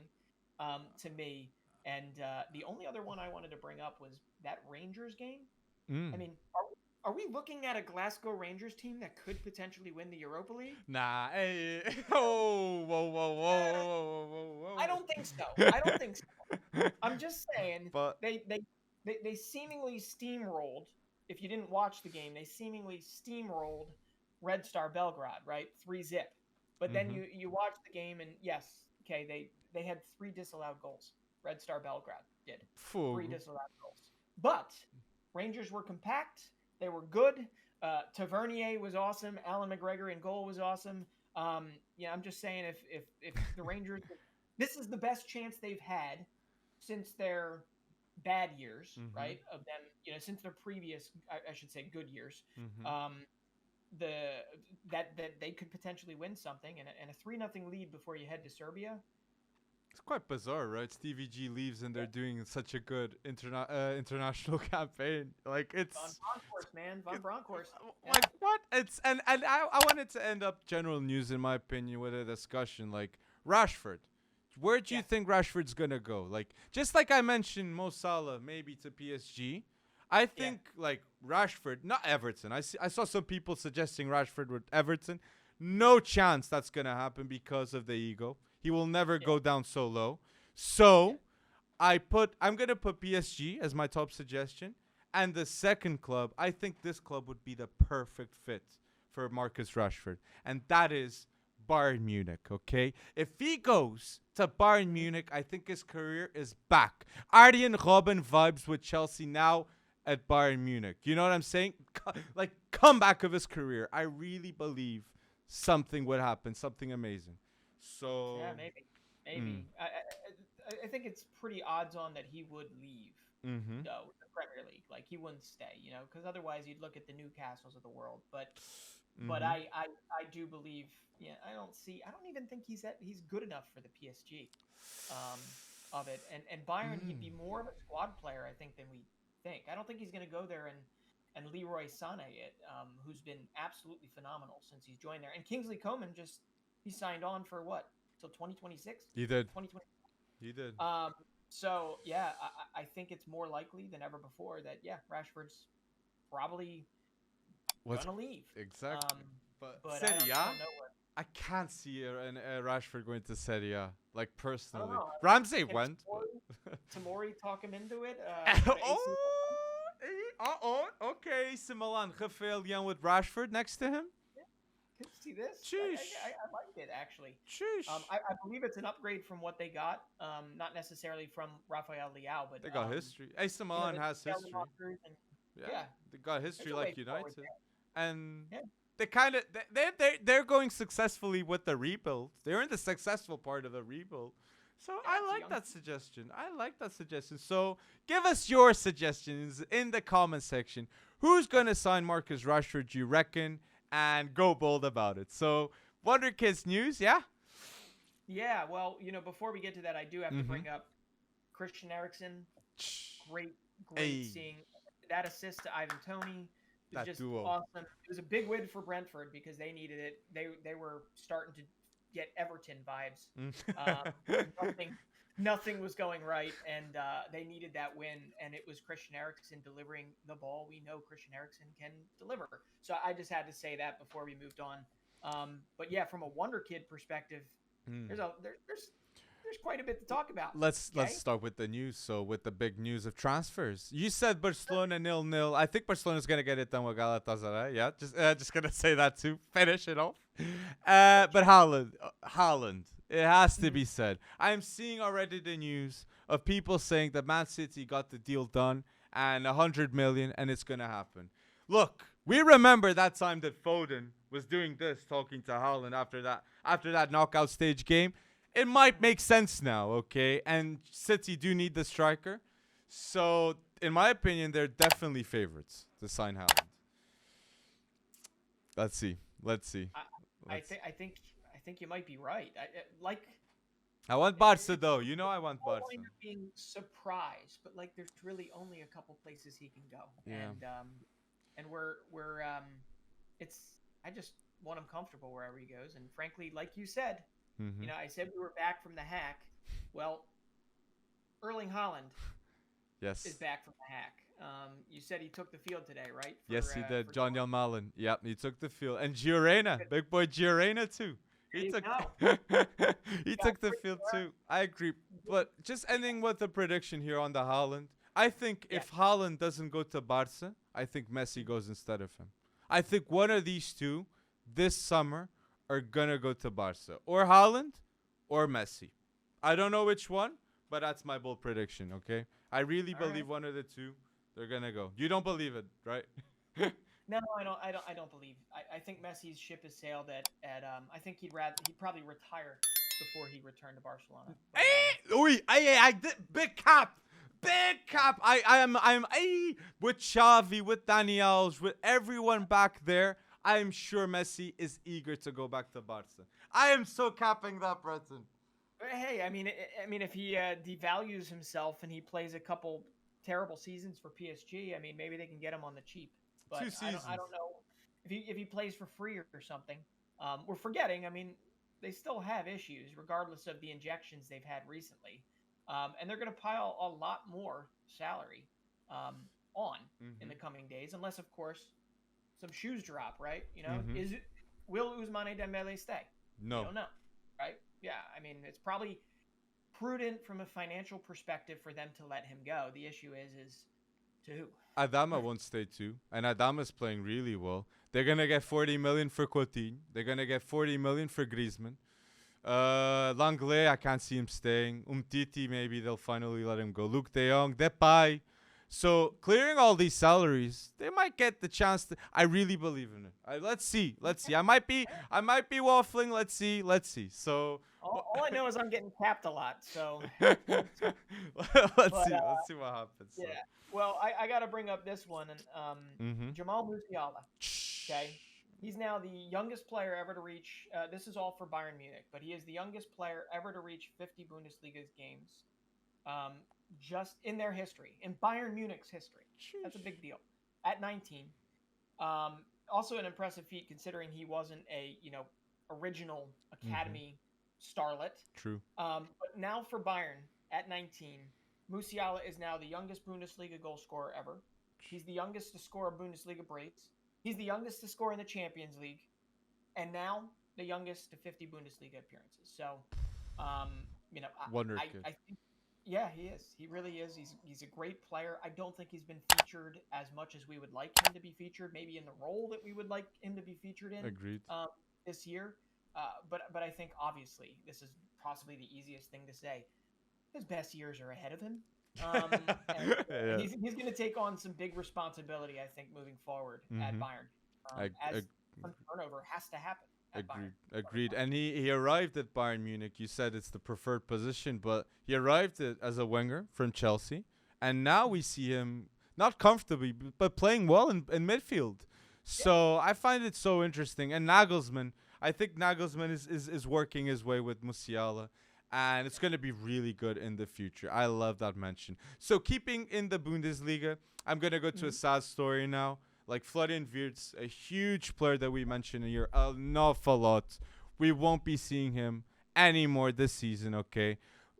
to me. And the only other one I wanted to bring up was that Rangers game. I Mm. mean, are we looking at a Glasgow Rangers team that could potentially win the Europa League? Nah. Hey. Oh. Whoa. Whoa. Whoa. Eh, Whoa. Whoa. I Whoa. don't think so. I don't think so. I'm just saying But they seemingly steamrolled. If you didn't watch the game, they seemingly steamrolled Red Star Belgrade, right? 3-0. But then mm-hmm. you watch the game and yes, okay, they had 3 disallowed goals. Red Star Belgrade did. 3 Fogo. disallowed goals. But Rangers were compact. They were good. Tavernier was awesome. Alan McGregor in goal was awesome. Yeah, I'm just saying if the Rangers, this is the best chance they've had since their bad years, Mm-hmm. right? Of them, since their previous, I should say, good years. Mm-hmm. The that they could potentially win something, and a 3-0 lead before you head to Serbia. It's quite bizarre, right? Stevie G leaves and they're doing such a good international campaign. Like it's Von Bronckhorst, man, Von Bronckhorst. like what? It's and I wanted to end up general news in my opinion with a discussion like Rashford. Where do you think Rashford's gonna go? Like just like I mentioned, Mo Salah maybe to PSG. I think like Rashford, not Everton. I saw some people suggesting Rashford with Everton. No chance that's gonna happen because of the ego. He will never go down so low. So I'm gonna put PSG as my top suggestion. And the second club, I think this club would be the perfect fit for Marcus Rashford. And that is Bayern Munich, okay? If he goes to Bayern Munich, I think his career is back. Arjen Robben vibes with Chelsea now at Bayern Munich. You know what I'm saying? Like, comeback of his career. I really believe something would happen, something amazing. So yeah, maybe. I think it's pretty odds on that he would leave. Mm-hmm. Though the Premier League, like he wouldn't stay, because otherwise you'd look at the Newcastles of the world. But Mm-hmm. I do believe, I don't even think he's good enough for the PSG of it. And Bayern, he'd be more of a squad player, I think, than we think. I don't think he's going to go there and Leroy Sané it, who's been absolutely phenomenal since he's joined there. And Kingsley Coman he signed on for what, till 2026? He did. 2020. He did. So yeah, I think it's more likely than ever before that Rashford's probably gonna leave. Exactly. But But Serie I A, don't know where. I can't see a Rashford going to Serie A, like I don't personally. know. Ramsey Can went. Tamori talk him into it? Okay. Milan, Rafael Young with Rashford next to him. See this? Sheesh. I liked it actually. Sheesh. I believe it's an upgrade from what they got. Not necessarily from Rafael Leao, but They got history. AC Milan has history. Yeah, They got history like United, and Yeah. they kind of they're going successfully with the rebuild. They're in the successful part of the rebuild. So I like that suggestion. So give us your suggestions in the comment section. Who's gonna sign Marcus Rashford, you reckon? And go bold about it. So Wonderkid's news, yeah? Yeah, well, before we get to that, I do have to bring up Christian Eriksen. Great seeing that assist to Ivan Toney. It was just duo. Awesome. It was a big win for Brentford because they needed it. They were starting to get Everton vibes. Nothing was going right, and they needed that win, and it was Christian Eriksen delivering the ball. We know Christian Eriksen can deliver. So I just had to say that before we moved on. But yeah, from a Wonderkid perspective, there's quite a bit to talk about. Let's start with the news. So with the big news of transfers, you said Barcelona 0-0. I think Barcelona's gonna get it done with Galatasaray. Yeah, just gonna say that to finish it off. But Haaland, it has to be said. I'm seeing already the news of people saying that Man City got the deal done and 100 million, and it's gonna happen. Look, we remember that time that Foden was doing this, talking to Haaland after that knockout stage game. It might make sense now, okay? And City do need the striker. So, in my opinion, they're definitely favorites to sign Haaland. Let's see. I think you might be right. I want Barca though. You know I want All Barca. wind up being surprised, but like there's really only a couple places he can go, Yeah. and we're it's I just want him comfortable wherever he goes, and frankly, like you said, Mm-hmm. I said we were back from the hack. Well, Erling Haaland is Yes. back from the hack. You said he took the field today, right? Yes, he did. For John Dortmund. Malin. Yep, he took the field. And Giorena, big boy Giorena too. There He you took go. he Got took the three field for us. too. I agree. But just ending with the prediction here on the Haaland. I think Yeah. if Haaland doesn't go to Barca, I think Messi goes instead of him. I think one of these two this summer are gonna go to Barca. Or Haaland or Messi. I don't know which one, but that's my bold prediction, okay? I really All right. believe one of the two they're gonna go. You don't believe it, right? No, I don't. I don't believe. I think Messi's ship has sailed at. I think he'd probably retire before he returned to Barcelona. But, I did big cap. I'm with Xavi, with Daniels, with everyone back there. I'm sure Messi is eager to go back to Barca. I am so capping that, Breton. hey, I mean, if he devalues himself and he plays a couple terrible seasons for PSG, I mean, maybe they can get him on the cheap. But Two seasons. I don't know if he plays for free or something. We're forgetting. I mean, they still have issues regardless of the injections they've had recently, and they're going to pile a lot more salary on in the coming days, unless of course some shoes drop. Right? Mhm. Will Ousmane Dembele stay? No. We don't know. Right? Yeah. I mean, it's probably prudent from a financial perspective for them to let him go. The issue is to who? Adama won't stay too, and Adama's playing really well. They're gonna get 40 million for Coutinho. They're gonna get 40 million for Griezmann. Langley, I can't see him staying. Umtiti, maybe they'll finally let him go. Luke De Jong, Depay. So clearing all these salaries, they might get the chance to. I really believe in it. Let's see. Let's see. I might be waffling. Let's see. So. All I know is I'm getting capped a lot. So let's But, see. Let's see what happens. So. yeah. Well, I got to bring up this one, and Mm-hmm. Jamal Musiala. Okay, he's now the youngest player ever to reach. This is all for Bayern Munich, but he is the youngest player ever to reach 50 Bundesliga games, just in their history, in Bayern Munich's history. That's a big deal. At 19, also an impressive feat considering he wasn't a original academy starlet. True. But now for Bayern at 19, Musiala is now the youngest Bundesliga goal scorer ever. He's the youngest to score a Bundesliga brace. He's the youngest to score in the Champions League, and now the youngest to 50 Bundesliga appearances. So, Wonderkid. I think, yeah, he is. He really is. He's a great player. I don't think he's been featured as much as we would like him to be featured. Maybe in the role that we would like him to be featured in. Agreed. This year. But I think obviously this is possibly the easiest thing to say. His best years are ahead of him. Yeah. He's going to take on some big responsibility, I think, moving forward at Bayern. As turnover has to happen. Agreed. And he arrived at Bayern Munich. You said it's the preferred position, but he arrived as a winger from Chelsea, and now we see him not comfortably, but playing well in midfield. So I find it so interesting. And Nagelsmann, I think Nagelsmann is working his way with Musiala, and it's going to be really good in the future. I love that mention. So keeping in the Bundesliga, I'm going to go to a sad story now. Like Florian Wirtz, a huge player that we mentioned here, an awful lot. We won't be seeing him anymore this season, okay?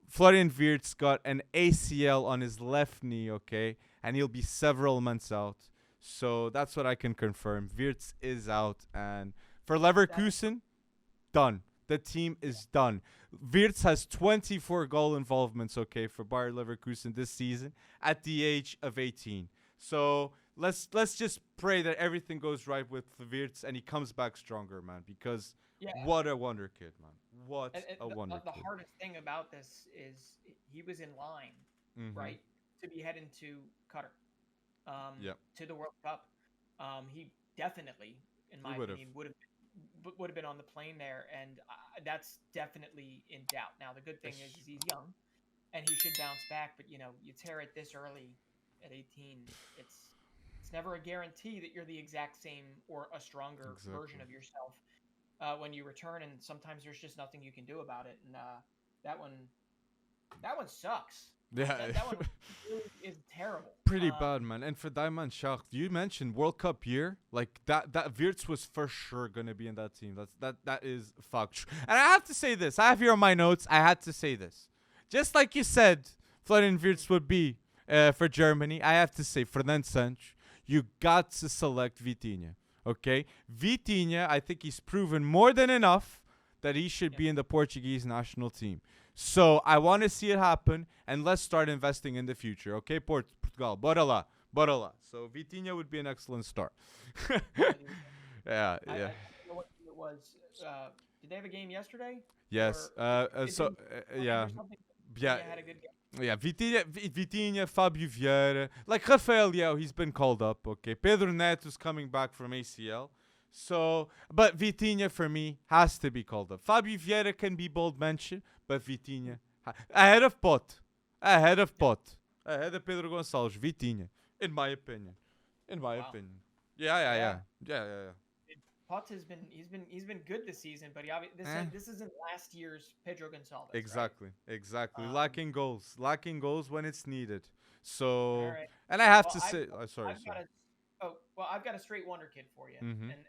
Florian Wirtz got an ACL on his left knee, okay? And he'll be several months out. So that's what I can confirm. Wirtz is out. And for Leverkusen, done. The team is done. Wirtz has 24 goal involvements, okay, for Bayer Leverkusen this season at the age of 18. So let's just pray that everything goes right with Wirtz and he comes back stronger, man, because what a wonder kid, man. What a wonder kid. The hardest thing about this is he was in line, right, to be heading to Qatar, to the World Cup. He definitely, in my opinion, would have been on the plane there, and that's definitely in doubt. Now, the good thing is he's young, and he should bounce back. But you tear it this early at 18, it's never a guarantee that you're the exact same or a stronger version of yourself when you return. And sometimes there's just nothing you can do about it. And that one that one sucks. Yeah. That one really is terrible. Pretty bad, man. And for Diamond Shach, you mentioned World Cup year, like that Wirtz was for sure gonna be in that team. That is fact. And I have to say this. I have here on my notes. I had to say this. Just like you said, Florian Wirtz would be for Germany. I have to say, Fernand Sanch, you got to select Vitinha. Okay, Vitinha. I think he's proven more than enough that he should be in the Portuguese national team. So I want to see it happen, and let's start investing in the future. Okay, Portugal, bora lá, bora lá. So Vitinha would be an excellent start. Yeah, I yeah. don't know what it was. Did they have a game yesterday? Yes. Did So they yeah, or something? yeah, Vitinha had a good game. yeah. Vitinha, Fabio Vieira, like Rafael Leao, he's been called up. Okay, Pedro Neto's coming back from ACL. So, but Vitinha for me has to be called up. Fabio Vieira can be bold mention, but Vitinha ahead of ahead of ahead of Pedro Gonçalves. Vitinha, in my opinion, Wow. Yeah, yeah, Yeah. yeah, yeah, yeah, yeah. Potts has been he's been good this season, but this isn't last year's Pedro Gonçalves, right? Exactly, exactly. Um, Lacking goals when it's needed. all So, right. and I have Well, to say, sorry, I've sorry. got a I've got a straight wonder kid for you, Mm-hmm. and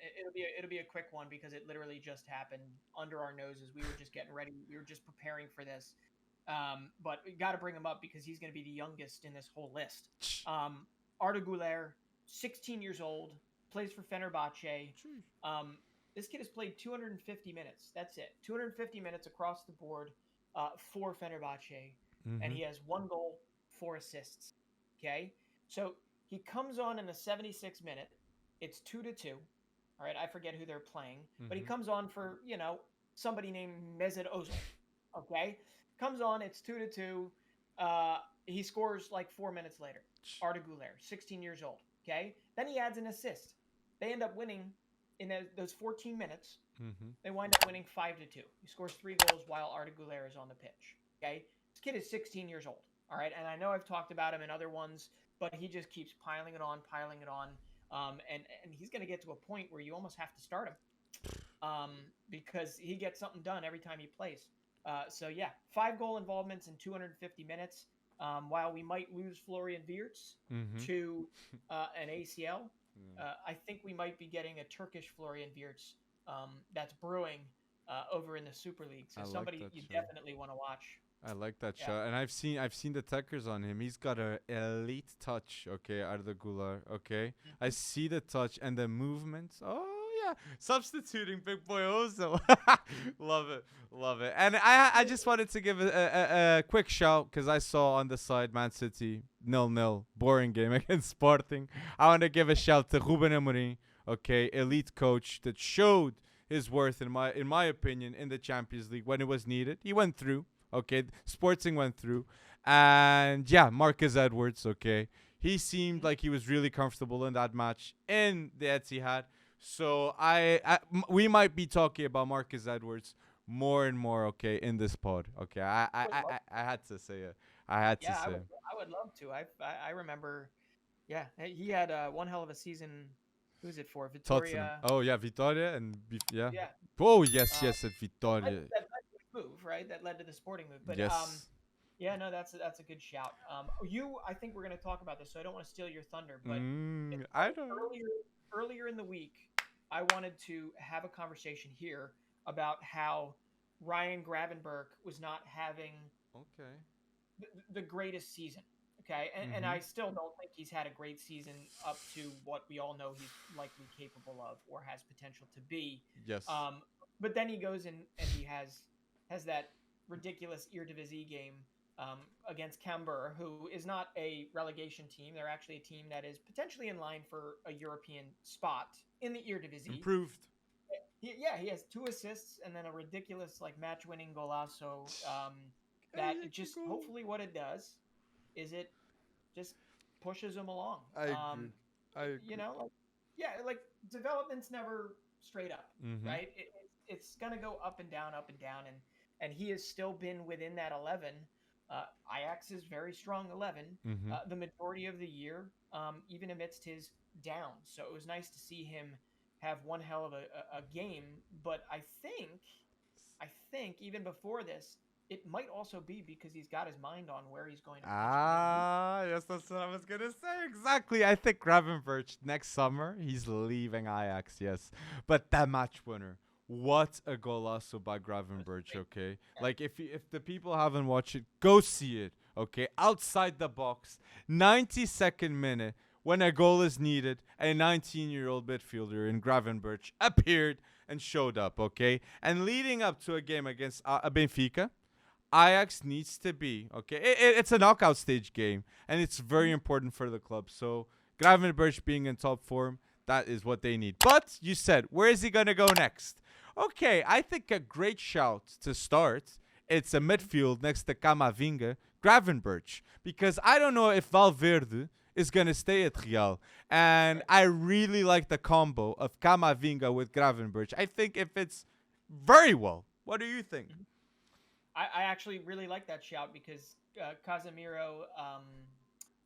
it'll be a quick one because it literally just happened under our noses. We were just getting ready. We were just preparing for this. But we got to bring him up because he's going to be the youngest in this whole list. Arda Güler, 16 years old, plays for Fenerbahce. This kid has played 250 minutes. That's it. 250 minutes across the board for Fenerbahce. And Mm-hmm. he has 1 goal, 4 assists. Okay? So he comes on in the 76th minute. It's 2-2. All right, I forget who they're playing, but he Mm-hmm. comes on for, somebody named Mesut Ozil. Okay? Comes on, it's 2-2. He scores like 4 minutes later. Arda Güler, 16 years old. Okay? Then he adds an assist. They end up winning in those 14 minutes. Mm-hmm. They wind up winning 5-2. He scores 3 goals while Arda Güler is on the pitch. Okay? This kid is 16 years old. All right? And I know I've talked about him in other ones, but he just keeps piling it on, piling it on. And he's going to get to a point where you almost have to start him because he gets something done every time he plays. So, yeah, 5 goal involvements in 250 minutes. While we might lose Florian Wirtz Mm-hmm. to an ACL, I think we might be getting a Turkish Florian Wirtz that's brewing over in the Super League. So I like somebody that you show. definitely want to watch. I like that Yeah. shot, and I've seen the techers on him. He's got a elite touch. Okay, Arda Güler. Okay, I see the touch and the movements. Oh yeah, substituting big boy Ozil. Love it, love it. And I just wanted to give a quick shout because I saw on the side Man City 0-0 boring game against Sporting. I want to give a shout to Ruben Amorim. Okay, elite coach that showed his worth in my opinion in the Champions League when it was needed. He went through. Okay, Sporting went through, and yeah, Marcus Edwards. Okay, he seemed like he was really comfortable in that match in the Etihad. So we might be talking about Marcus Edwards more and more. Okay, in this pod. Okay, I had to say it. I had to Yeah, say it. I would love to. I remember. Yeah, he had one hell of a season. Who is it for? Tottenham. Victoria. Oh yeah, Vitoria and yeah. Yeah. Oh yes, Um, yes, at Vitoria. that led to the move, right? That led to the Sporting move. But Yes. yeah, no, that's a good shout. I think we're going to talk about this, so I don't want to steal your thunder. But I don't. earlier in the week, I wanted to have a conversation here about how Ryan Gravenberg was not having Okay. the greatest season. Okay, and I still don't think he's had a great season up to what we all know he's likely capable of or has potential to be. Yes. But then he goes and he has that ridiculous Eredivisie game against Camber, who is not a relegation team. They're actually a team that is potentially in line for a European spot in the Eredivisie. Improved. He has 2 assists and then a ridiculous like match-winning golazo. That just hopefully what it does is it just pushes him along. I agree. I agree. You know, like development's never straight up, Mhm. right? It's gonna go up and down, and he has still been within that 11. Ajax's very strong 11 the majority of the year, even amidst his downs. So it was nice to see him have one hell of a game. But I think even before this, it might also be because he's got his mind on where he's going to possibly. Ah, yes, that's what I was gonna say. Exactly. I think Gravenberch next summer he's leaving Ajax. Yes, but that match winner, what a golazo by Gravenberch. Okay, Yeah. like if the people haven't watched it, go see it. Okay, outside the box, 92nd minute when a goal is needed, a 19-year-old midfielder in Gravenberch appeared and showed up. Okay, and leading up to a game against Benfica. Ajax needs to be okay. It's a knockout stage game, and it's very important for the club. So Gravenberch being in top form, that is what they need. But you said, where is he gonna go next? Okay, I think a great shout to start. It's a midfield next to Camavinga, Gravenberch, because I don't know if Valverde is gonna stay at Real, and I really like the combo of Camavinga with Gravenberch. I think it fits very well. What do you think? I actually really like that shout because Casemiro,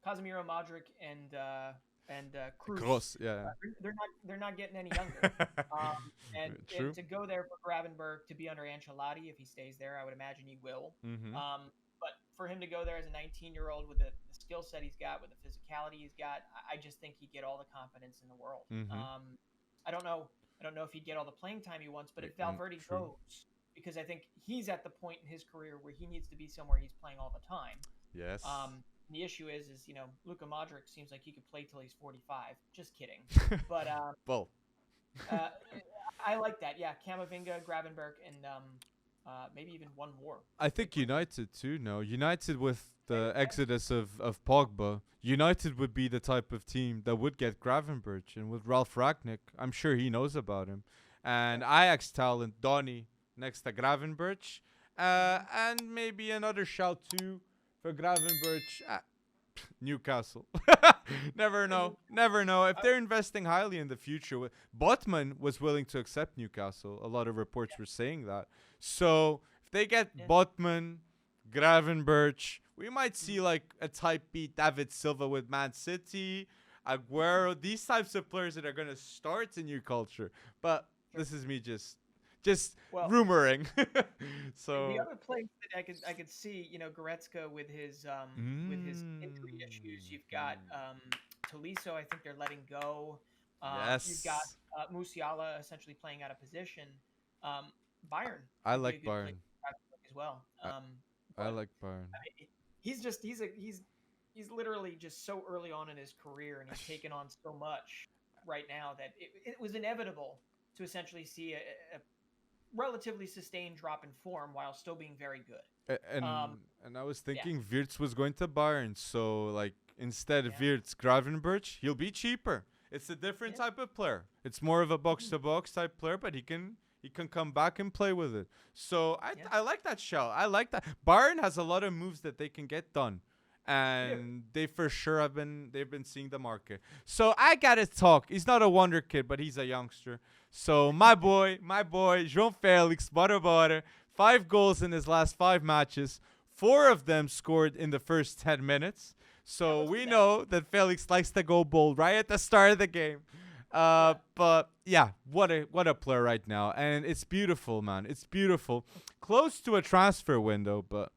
Modric, and Cruz, Gross, yeah. they're not getting any younger. And True. to go there for Gravenberg to be under Ancelotti, if he stays there, I would imagine he will. Mm-hmm. But for him to go there as a 19-year-old with the skill set he's got, with the physicality he's got, I just think he'd get all the confidence in the world. Mm-hmm. I don't know. I don't know if he'd get all the playing time he wants, but if Valverde True. goes, because I think he's at the point in his career where he needs to be somewhere he's playing all the time. Yes. The issue is Luka Modric seems like he could play till he's 45. Just kidding. But well, I like that. Yeah, Camavinga, Gravenberg, and maybe even one more. I think United too. No, United with the exodus of Pogba, United would be the type of team that would get Gravenberch, and with Ralph Ragnick, I'm sure he knows about him. And Ajax talent, Donny next to Gravenberch, and maybe another shout too for Gravenberch. Newcastle. Never know. Never know. If they're investing highly in the future, Botman was willing to accept Newcastle. A lot of reports were saying that. So if they get Botman, Gravenberch, we might see like a type beat David Silva with Man City, Aguero, these types of players that are going to start in your culture. But this is me just rumoring. So the other place that I could see, Goretzka with his injury issues. You've got Tolisso. I think they're letting go. Yes. You've got Musiala essentially playing out of position. Bayern. I like Bayern as well. I like Bayern. He's literally just so early on in his career, and he's taken on so much right now that it was inevitable to essentially see a relatively sustained drop in form while still being very good. And I was thinking Wirtz was going to Bayern, so like instead of Wirtz, Gravenberch, he'll be cheaper. It's a different type of player. It's more of a box to box type player, but he can come back and play with it. So I like that shout. I like that. Bayern has a lot of moves that they can get done. And they for sure they've been seeing the market. So I gotta talk. He's not a wonder kid, but he's a youngster. So my boy, João Felix, bora. 5 goals in his last 5 matches. 4 of them scored in the first 10 minutes. So we know that Felix likes to go bold right at the start of the game. But yeah, what a player right now. And it's beautiful, man. It's beautiful. Close to a transfer window, but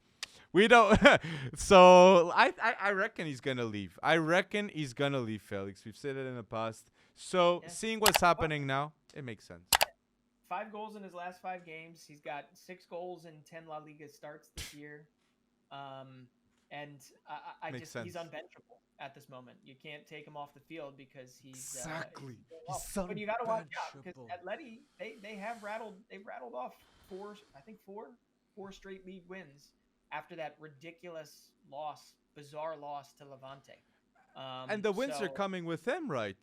we don't. So I reckon he's gonna leave. Felix. We've said it in the past. So seeing what's happening now, it makes sense. 5 goals in his last 5 games. He's got 6 goals in 10 La Liga starts this year. And he's unbenchable at this moment. You can't take him off the field because he's but you got to watch out because Atleti they've rattled off 4 straight league wins after that ridiculous bizarre loss to Levante. And the wins are coming with him, right?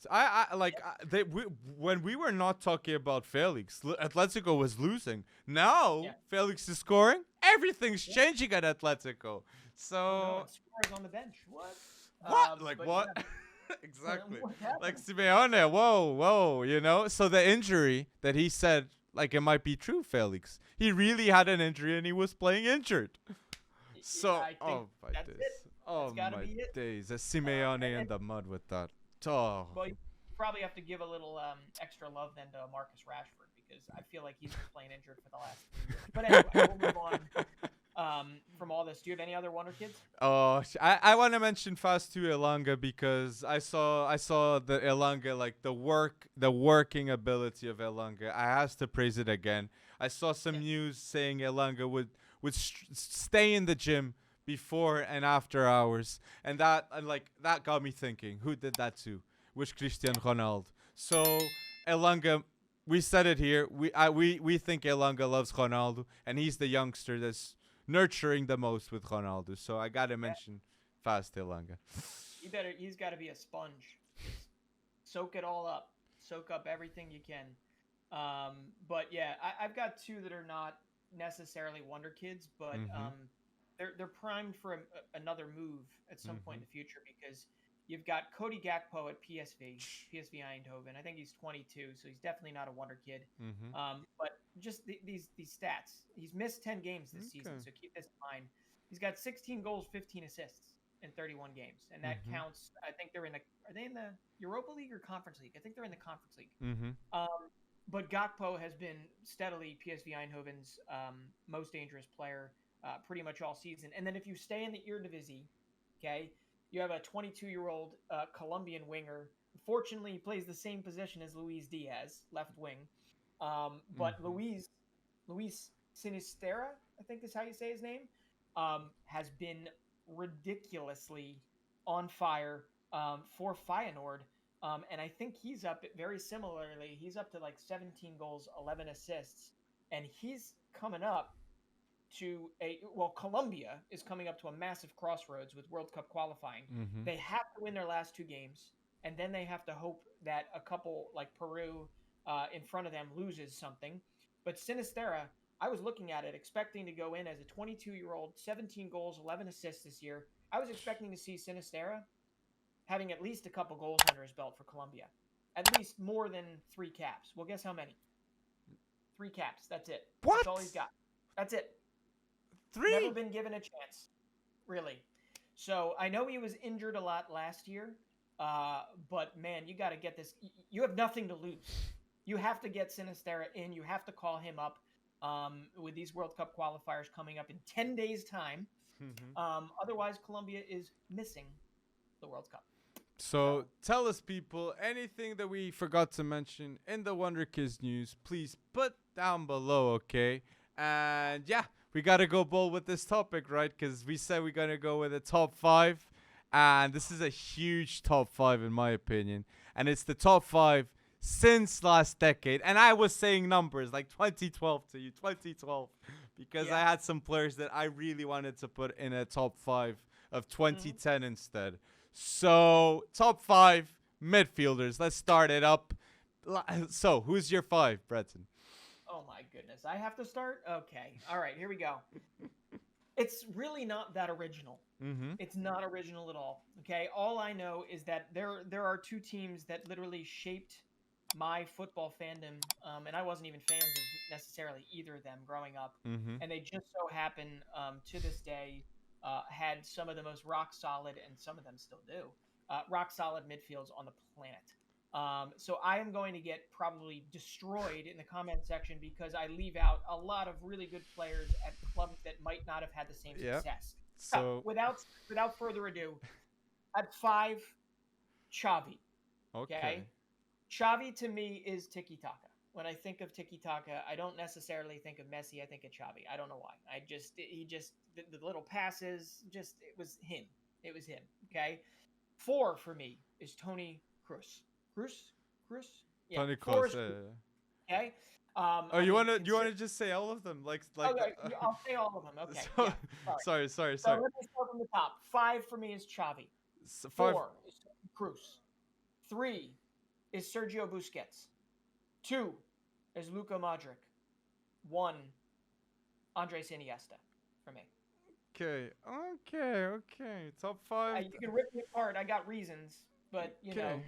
When we were not talking about Felix, Atletico was losing. Now Felix is scoring. Everything's changing at Atletico. So scores on the bench. What? What? Exactly. Like Simeone. Whoa. So the injury that he said, like it might be true, Felix. He really had an injury and he was playing injured. So my days. A Simeone in the mud with that. Oh. Well, you probably have to give a little extra love then to Marcus Rashford because I feel like he's been playing injured for the last 3 years. But anyway, we'll move on. from all this. Do you have any other wonder kids? Oh, I want to mention fast to Elanga because I saw the Elanga, like the working ability of Elanga. I have to praise it again. I saw some Yeah. news saying Elanga would stay in the gym before and after hours, and that got me thinking, who did that to? Which Cristiano Ronaldo? So Elanga, we said it here. We think Elanga loves Ronaldo, and he's the youngster that's nurturing the most with Ronaldo. So I gotta mention fast Elanga. He's got to be a sponge. Just soak it all up. Soak up everything you can. But yeah, I've got two that are not necessarily wonder kids, but they're primed for another move at some point in the future because you've got Cody Gakpo at PSV Eindhoven. I think he's 22, so he's definitely not a wonder kid. But just these stats, he's missed 10 games this season, so keep this in mind. He's got 16 goals, 15 assists in 31 games, and that counts. I think are they in the Europa League or Conference League? I think they're in the Conference League. But Gakpo has been steadily PSV Eindhoven's most dangerous player pretty much all season. And then if you stay in the Eredivisie, okay, you have a 22-year-old Colombian winger. Fortunately, he plays the same position as Luis Diaz, left wing. But Luis Sinisterra, I think is how you say his name, has been ridiculously on fire for Feyenoord. And I think he's up very similarly. He's up to like 17 goals, 11 assists. And he's coming up to Colombia is coming up to a massive crossroads with World Cup qualifying. They have to win their last two games, and then they have to hope that a couple like Peru in front of them loses something. But Sinisterra, I was looking at it, expecting to go in as a 22-year-old, 17 goals, 11 assists this year. I was expecting to see Sinisterra having at least a couple goals under his belt for Colombia. At least more than 3 caps. Well, guess how many? 3 caps. That's it. What? That's all he's got. That's it. 3? Never been given a chance, really. So I know he was injured a lot last year, but man, you got to get this. You have nothing to lose. You have to get Sinisterra in. You have to call him up with these World Cup qualifiers coming up in 10 days' time. Otherwise, Colombia is missing the World Cup. So tell us, people, anything that we forgot to mention in the Wonder Kids news, please put down below, okay? And yeah, we got to go bold with this topic, right? Because we said we're going to go with a top 5. And this is a huge top 5 in my opinion. And it's the top 5 since last decade. And I was saying numbers like 2012 to you, 2012. Because I had some players that I really wanted to put in a top 5 of 2010 instead. So, top 5 midfielders. Let's start it up. So, who's your 5, Breton? Oh my goodness. I have to start? Okay. All right, here we go. It's really not that original. It's not original at all. Okay? All I know is that there are 2 teams that literally shaped my football fandom, and I wasn't even fans of necessarily either of them growing up. And they just so happen to this day had some of the most rock solid, and some of them still do, rock solid midfields on the planet. So I am going to get probably destroyed in the comment section because I leave out a lot of really good players at clubs that might not have had the same success. So without further ado, at 5, Xavi. Okay. Xavi to me is tiki-taka. When I think of tiki-taka, I don't necessarily think of Messi. I think of Xavi. I don't know why. The little passes, it was him. It was him. Okay. 4 for me is Toni Kroos. Kroos? Yeah. Toni Kroos. Okay. You want to just say all of them? Like okay, I'll say all of them. Okay. So, yeah, sorry. So let me start from the top. 5 for me is Xavi. 4 is Kroos. 3 is Sergio Busquets. 2 is Luka Modric. 1, Andres Iniesta for me. Okay. Top 5. You can rip me apart. I got reasons, but you know,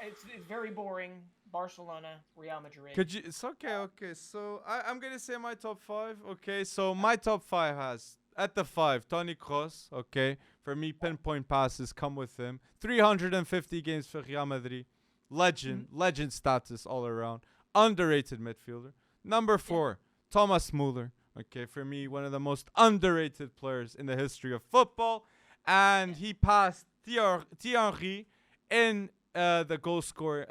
it's very boring. Barcelona, Real Madrid. It's okay. So I'm gonna say my top 5. Okay. So my top 5 has at the 5 Toni Kroos. Okay. For me, pinpoint passes come with him. 350 games for Real Madrid. Legend status all around. Underrated midfielder. Number 4, Thomas Muller. Okay, for me, one of the most underrated players in the history of football, and he passed Thierry in the goal scorer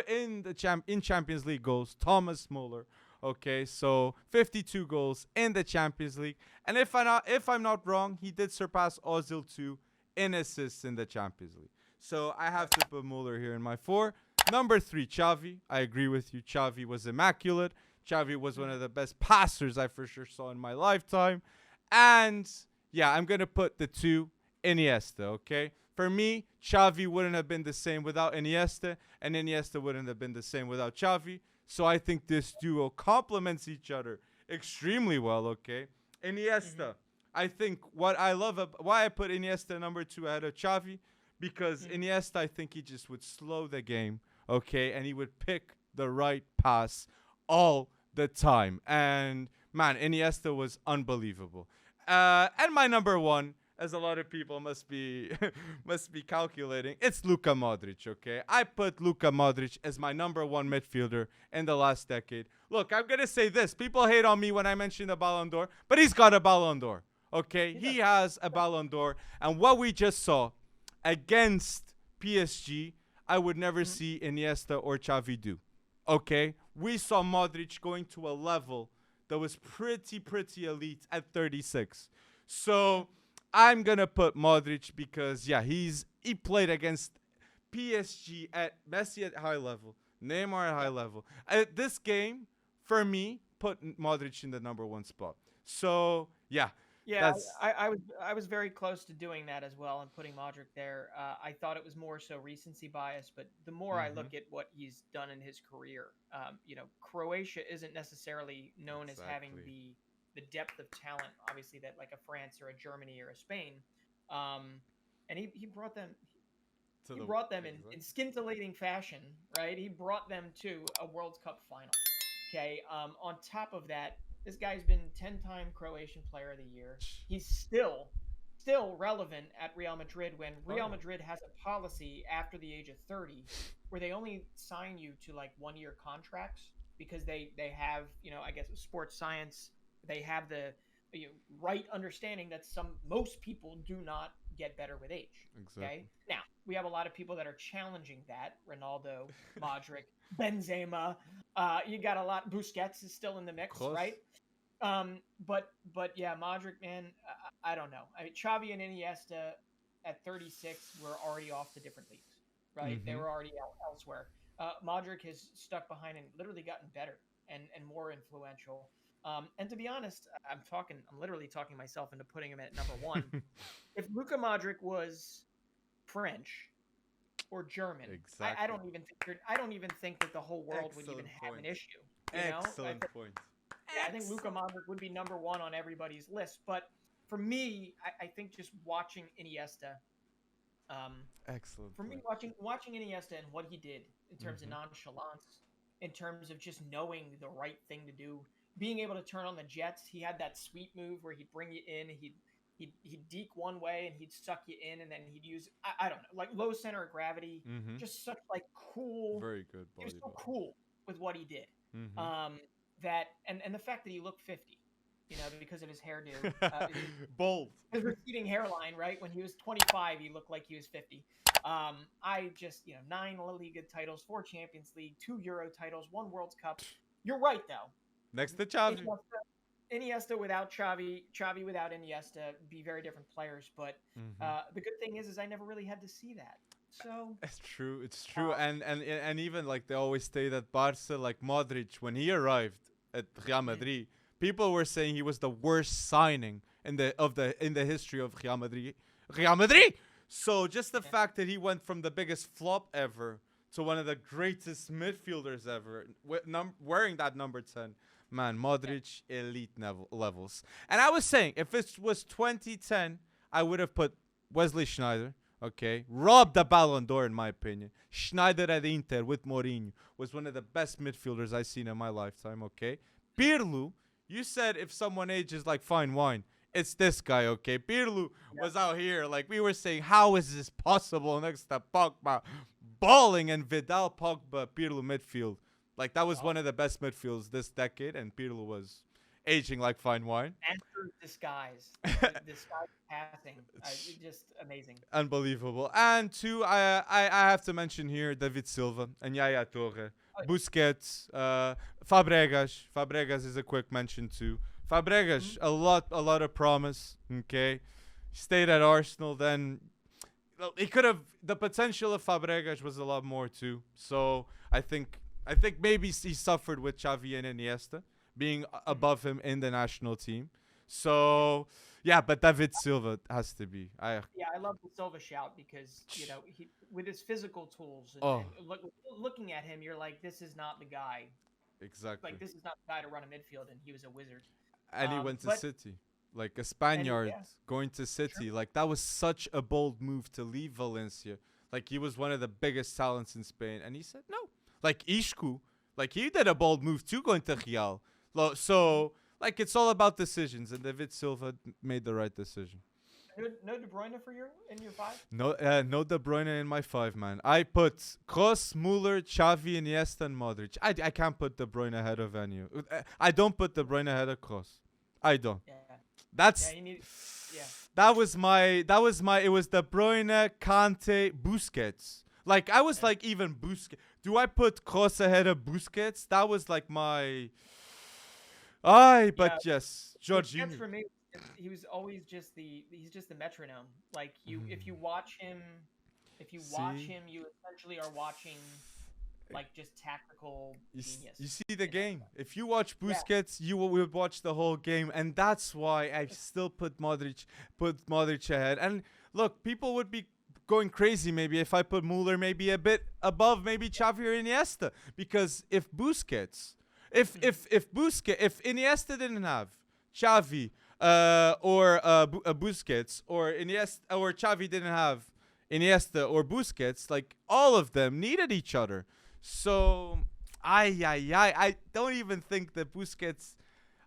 in the Champions League goals. Thomas Muller. Okay, so 52 goals in the Champions League, and if I'm not wrong, he did surpass Ozil too in assists in the Champions League. So I have to put Muller here in my 4. Number 3, Xavi. I agree with you. Xavi was immaculate. Xavi was one of the best passers I for sure saw in my lifetime. And yeah, I'm going to put the 2, Iniesta, okay? For me, Xavi wouldn't have been the same without Iniesta, and Iniesta wouldn't have been the same without Xavi. So I think this duo complements each other extremely well, okay? Iniesta, I think what I love, why I put Iniesta number 2 ahead of Xavi, because Iniesta, I think he just would slow the game, okay? And he would pick the right pass all the time. And man, Iniesta was unbelievable. And my number 1, as a lot of people must be calculating, it's Luka Modric, okay? I put Luka Modric as my number 1 midfielder in the last decade. Look, I'm going to say this. People hate on me when I mention the Ballon d'Or, but he's got a Ballon d'Or, okay? He has a Ballon d'Or. And what we just saw against PSG, I would never see Iniesta or Xavi do, okay? We saw Modric going to a level that was pretty elite at 36. So I'm going to put Modric because, yeah, he played against PSG at Messi at high level, Neymar at high level. This game, for me, put Modric in the number 1 spot. So, yeah. Yeah, I was very close to doing that as well and putting Modric there. I thought it was more so recency bias, but the more I look at what he's done in his career, Croatia isn't necessarily known as having the depth of talent, obviously, that like a France or a Germany or a Spain, and he brought them. He brought them in scintillating fashion, right? He brought them to a World Cup final. Okay. On top of that, this guy's been 10-time Croatian Player of the Year. He's still relevant at Real Madrid when Real Madrid has a policy after the age of 30 where they only sign you to like 1-year contracts because they have, I guess sports science, they have the right understanding that most people do not get better with age. Exactly. Okay. Now, we have a lot of people that are challenging that. Ronaldo, Modric, Benzema. You got a lot. Busquets is still in the mix, right? But yeah, Modric, man, I don't know. I mean, Xavi and Iniesta at 36 were already off to different leagues, right? They were already elsewhere. Modric has stuck behind and literally gotten better and more influential. And to be honest, I'm literally talking myself into putting him at number 1. If Luka Modric was French or German, I don't even think that the whole world would even have an issue. Excellent point. I think Luka Modric would be number 1 on everybody's list. But for me, I think just watching Iniesta, excellent. For me, watching Iniesta and what he did in terms of nonchalance, in terms of just knowing the right thing to do, being able to turn on the jets. He had that sweet move where he'd bring you in, he'd deke one way and he'd suck you in, and then he'd use I don't know, like low center of gravity, just such like cool. Very good. He was so cool with what he did. That and the fact that he looked 50, because of his hairdo, bold, his receding hairline. Right when he was 25, he looked like he was 50. I just 9 La Liga titles, 4 Champions League, 2 Euro titles, 1 World Cup. You're right though. Next to Xavi. Iniesta without Xavi without Iniesta, be very different players. But the good thing is I never really had to see that. So it's true. And even like they always say that Barca, like Modric, when he arrived at Real Madrid, people were saying he was the worst signing in the history of Real Madrid. Real Madrid. So just the fact that he went from the biggest flop ever to one of the greatest midfielders ever, wearing that number 10. Man, Modric, elite levels. And I was saying, if it was 2010, I would have put Wesley Sneijder, okay? Robbed the Ballon d'Or, in my opinion. Sneijder at Inter with Mourinho was one of the best midfielders I've seen in my lifetime, okay? Pirlo, you said if someone ages like fine wine, it's this guy, okay? Pirlo was out here, like we were saying, how is this possible next to Pogba? Balling and Vidal, Pogba, Pirlo midfield. Like, that was one of the best midfields this decade, and Pirlo was aging like fine wine. Master of disguise. Disguise passing. Just amazing. Unbelievable. And two, I have to mention here David Silva and Yaya Torre, Oh, Busquets, Fabregas. Fabregas is a quick mention too. Fabregas, mhm. a lot of promise. Okay, stayed at Arsenal. Then well, he could have. The potential of Fabregas was a lot more too. So I think maybe he suffered with Xavi and Iniesta being Mhm. above him in the national team. So yeah, but David Silva has to be. I Yeah, I love the Silva shout because he with his physical tools oh and looking at him, you're like, this is not the guy. exactly. Like this is not the guy to run a midfield, and he was a wizard. And he went to But City. Like a and he, Spaniard yeah, going to sure, City. Like that was such a bold move to leave Valencia. Like he was one of the biggest talents in Spain. And he said no. Like Ishku. Like he did a bold move too going to Real. mhm. So like it's all about decisions. And David Silva made the right decision. No De Bruyne for your in your five. No, no De Bruyne in my five, man. I put Kroos, Muller, Xavi, Iniesta, and Modric. I can't put De Bruyne ahead of any. I don't put De Bruyne ahead of Kroos. I don't. Yeah, yeah, That's you need, yeah, it was De Bruyne, Kante, Busquets. Like I was yeah, like even Busquets. Do I put Kroos ahead of Busquets? That was like my. Aye, yeah. but yes, Busquets Jorginho. for me, he was always just he's just the metronome. Like if you watch him, See, you essentially are watching like just tactical you genius. see the You know? game. If you watch Yeah. Busquets, you will watch the whole game, and that's why I still put Modric ahead. And look, people would be going crazy maybe if I put Muller maybe a bit above maybe Xavi or Iniesta, because if Busquets, Mhm. if Iniesta didn't have Xavi or Busquets, or Iniesta or Xavi didn't have Iniesta or Busquets, like all of them needed each other. So, I don't even think that Busquets.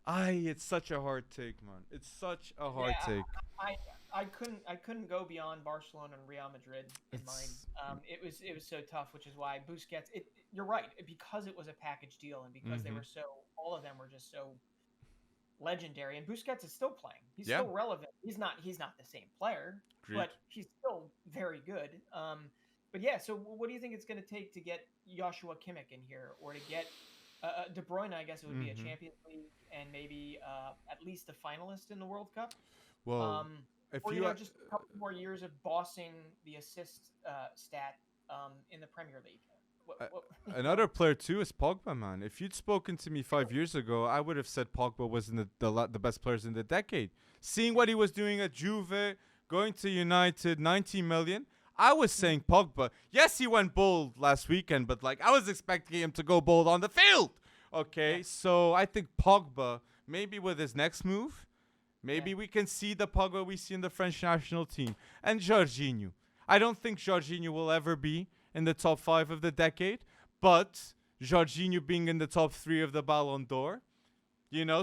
It's such a hard take, man. It's such a hard Yeah, take. I I couldn't go beyond Barcelona and Real Madrid in mine. It's. It was so tough, which is why Busquets. You're right, because it was a package deal and because they Mm-hmm. were so all of them were just so legendary. And Busquets is still playing. He's Yeah. still relevant. He's not the same player, Agreed. but he's still very good. But yeah, so what do you think it's going to take to get Joshua Kimmich in here, or to get De Bruyne? I guess it would be a Mm-hmm. Champions League and maybe at least a finalist in the World Cup. Well, Um, if or you just a couple more years of bossing the assist stat in the Premier League. uh, What another player too is Pogba, man. If you'd spoken to me 5 years ago, I would have said Pogba was in the best players in the decade. Seeing Yeah. what he was doing at Juve, going to United, 90 million. I was Mhm. saying Pogba. Yes, he went bold last weekend, but like I was expecting him to go bold on the field. Yeah, Okay, so I think Pogba, maybe with his next move, yeah, maybe we can see the Pogba we see in the French national team. And Jorginho. I don't think Jorginho will ever be in the top five of the decade, but Jorginho being in the top three of the Ballon d'Or,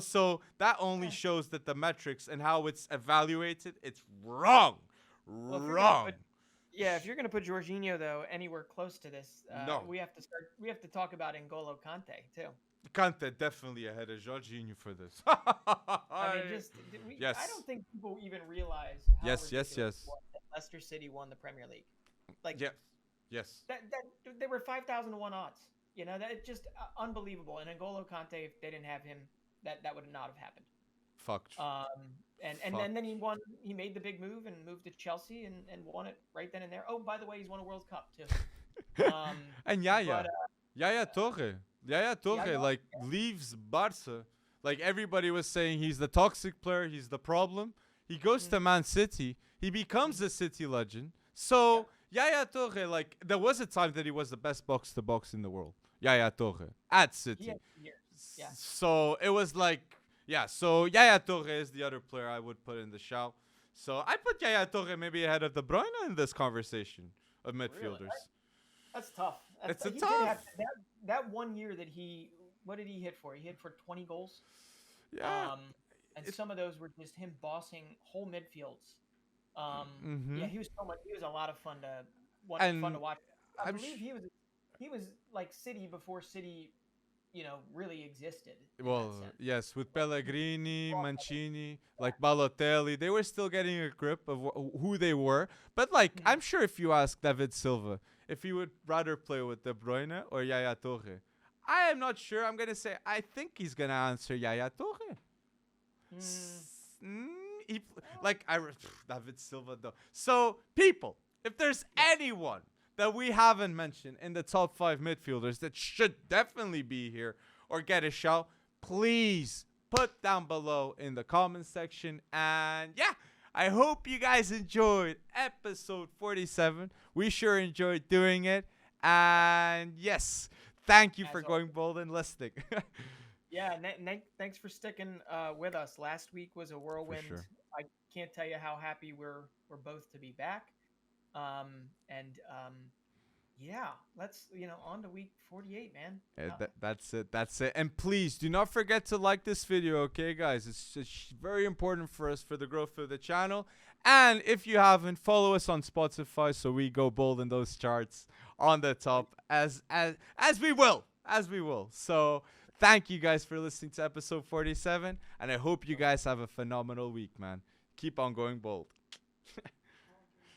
so that only yeah. shows that the metrics and how it's evaluated, it's wrong. Well, if you're gonna Wrong. put yeah, if you're gonna put Jorginho though anywhere close to this, No. we have to talk about N'Golo Kante too. Kante definitely ahead of Jorginho for this. I mean, just I Yes. don't think people even realize how Yes, yes, ridiculous it yes. was that Leicester City won the Premier League. Like Yes. Yes. that they were 5,000 to one odds. You know that it's just unbelievable. And N'Golo Kante, if they didn't have him, that would not have happened. Fucked. And then Fucked. he won. He made the big move and moved to Chelsea and won it right then and there. Oh, by the way, he's won a World Cup too. Um, And but Yaya Torre. Yaya yeah, Torre, like, leaves Barca. Like, everybody was saying he's the toxic player, he's the problem. He goes mm, to Man City, he becomes a City legend. yeah, So, Yaya Torre, like, there was a time that he was the best box to box in the world. Yaya Torre at he City. had years. Yeah, So, it was like, yeah, so Yaya Torre is the other player I would put in the shout. So, I put Yaya Torre maybe ahead of De Bruyne in this conversation of really. midfielders. That's tough. It's a He did have tough. that one year that he. What did he hit for? He hit for 20 goals. Yeah. Um, and It, some of those were just him bossing whole midfields. mm-hmm. Yeah, he was so much. He was a lot of fun to And watch. I I'm believe he was like City before City really existed in that Well, sense. yes, with Pellegrini, Well, Mancini, like Balotelli, they were still getting a grip of who they were. But like, mhm. I'm sure if you ask David Silva if he would rather play with De Bruyne or Yaya Toure, I am not sure. I'm gonna say I think he's gonna answer Yaya Toure. Mm, Like David Silva though. So people, if there's yeah. anyone that we haven't mentioned in the top 5 midfielders that should definitely be here or get a shout, please put down below in the comment section. And yeah, I hope you guys enjoyed episode 47. We sure enjoyed doing it. And yes, thank you for As going always. bold and listening. Yeah, thanks for sticking with us. Last week was a For whirlwind. sure. I can't tell you how happy we're both to be back. And yeah, let's on to week 48, man. That's it. That's it. And please do not forget to like this video, okay, guys? It's very important for us for the growth of the channel. And if you haven't, follow us on Spotify so we go bold in those charts on the top as we will. As we will. So thank you guys for listening to episode 47. And I hope you guys have a phenomenal week, man. Keep on going bold.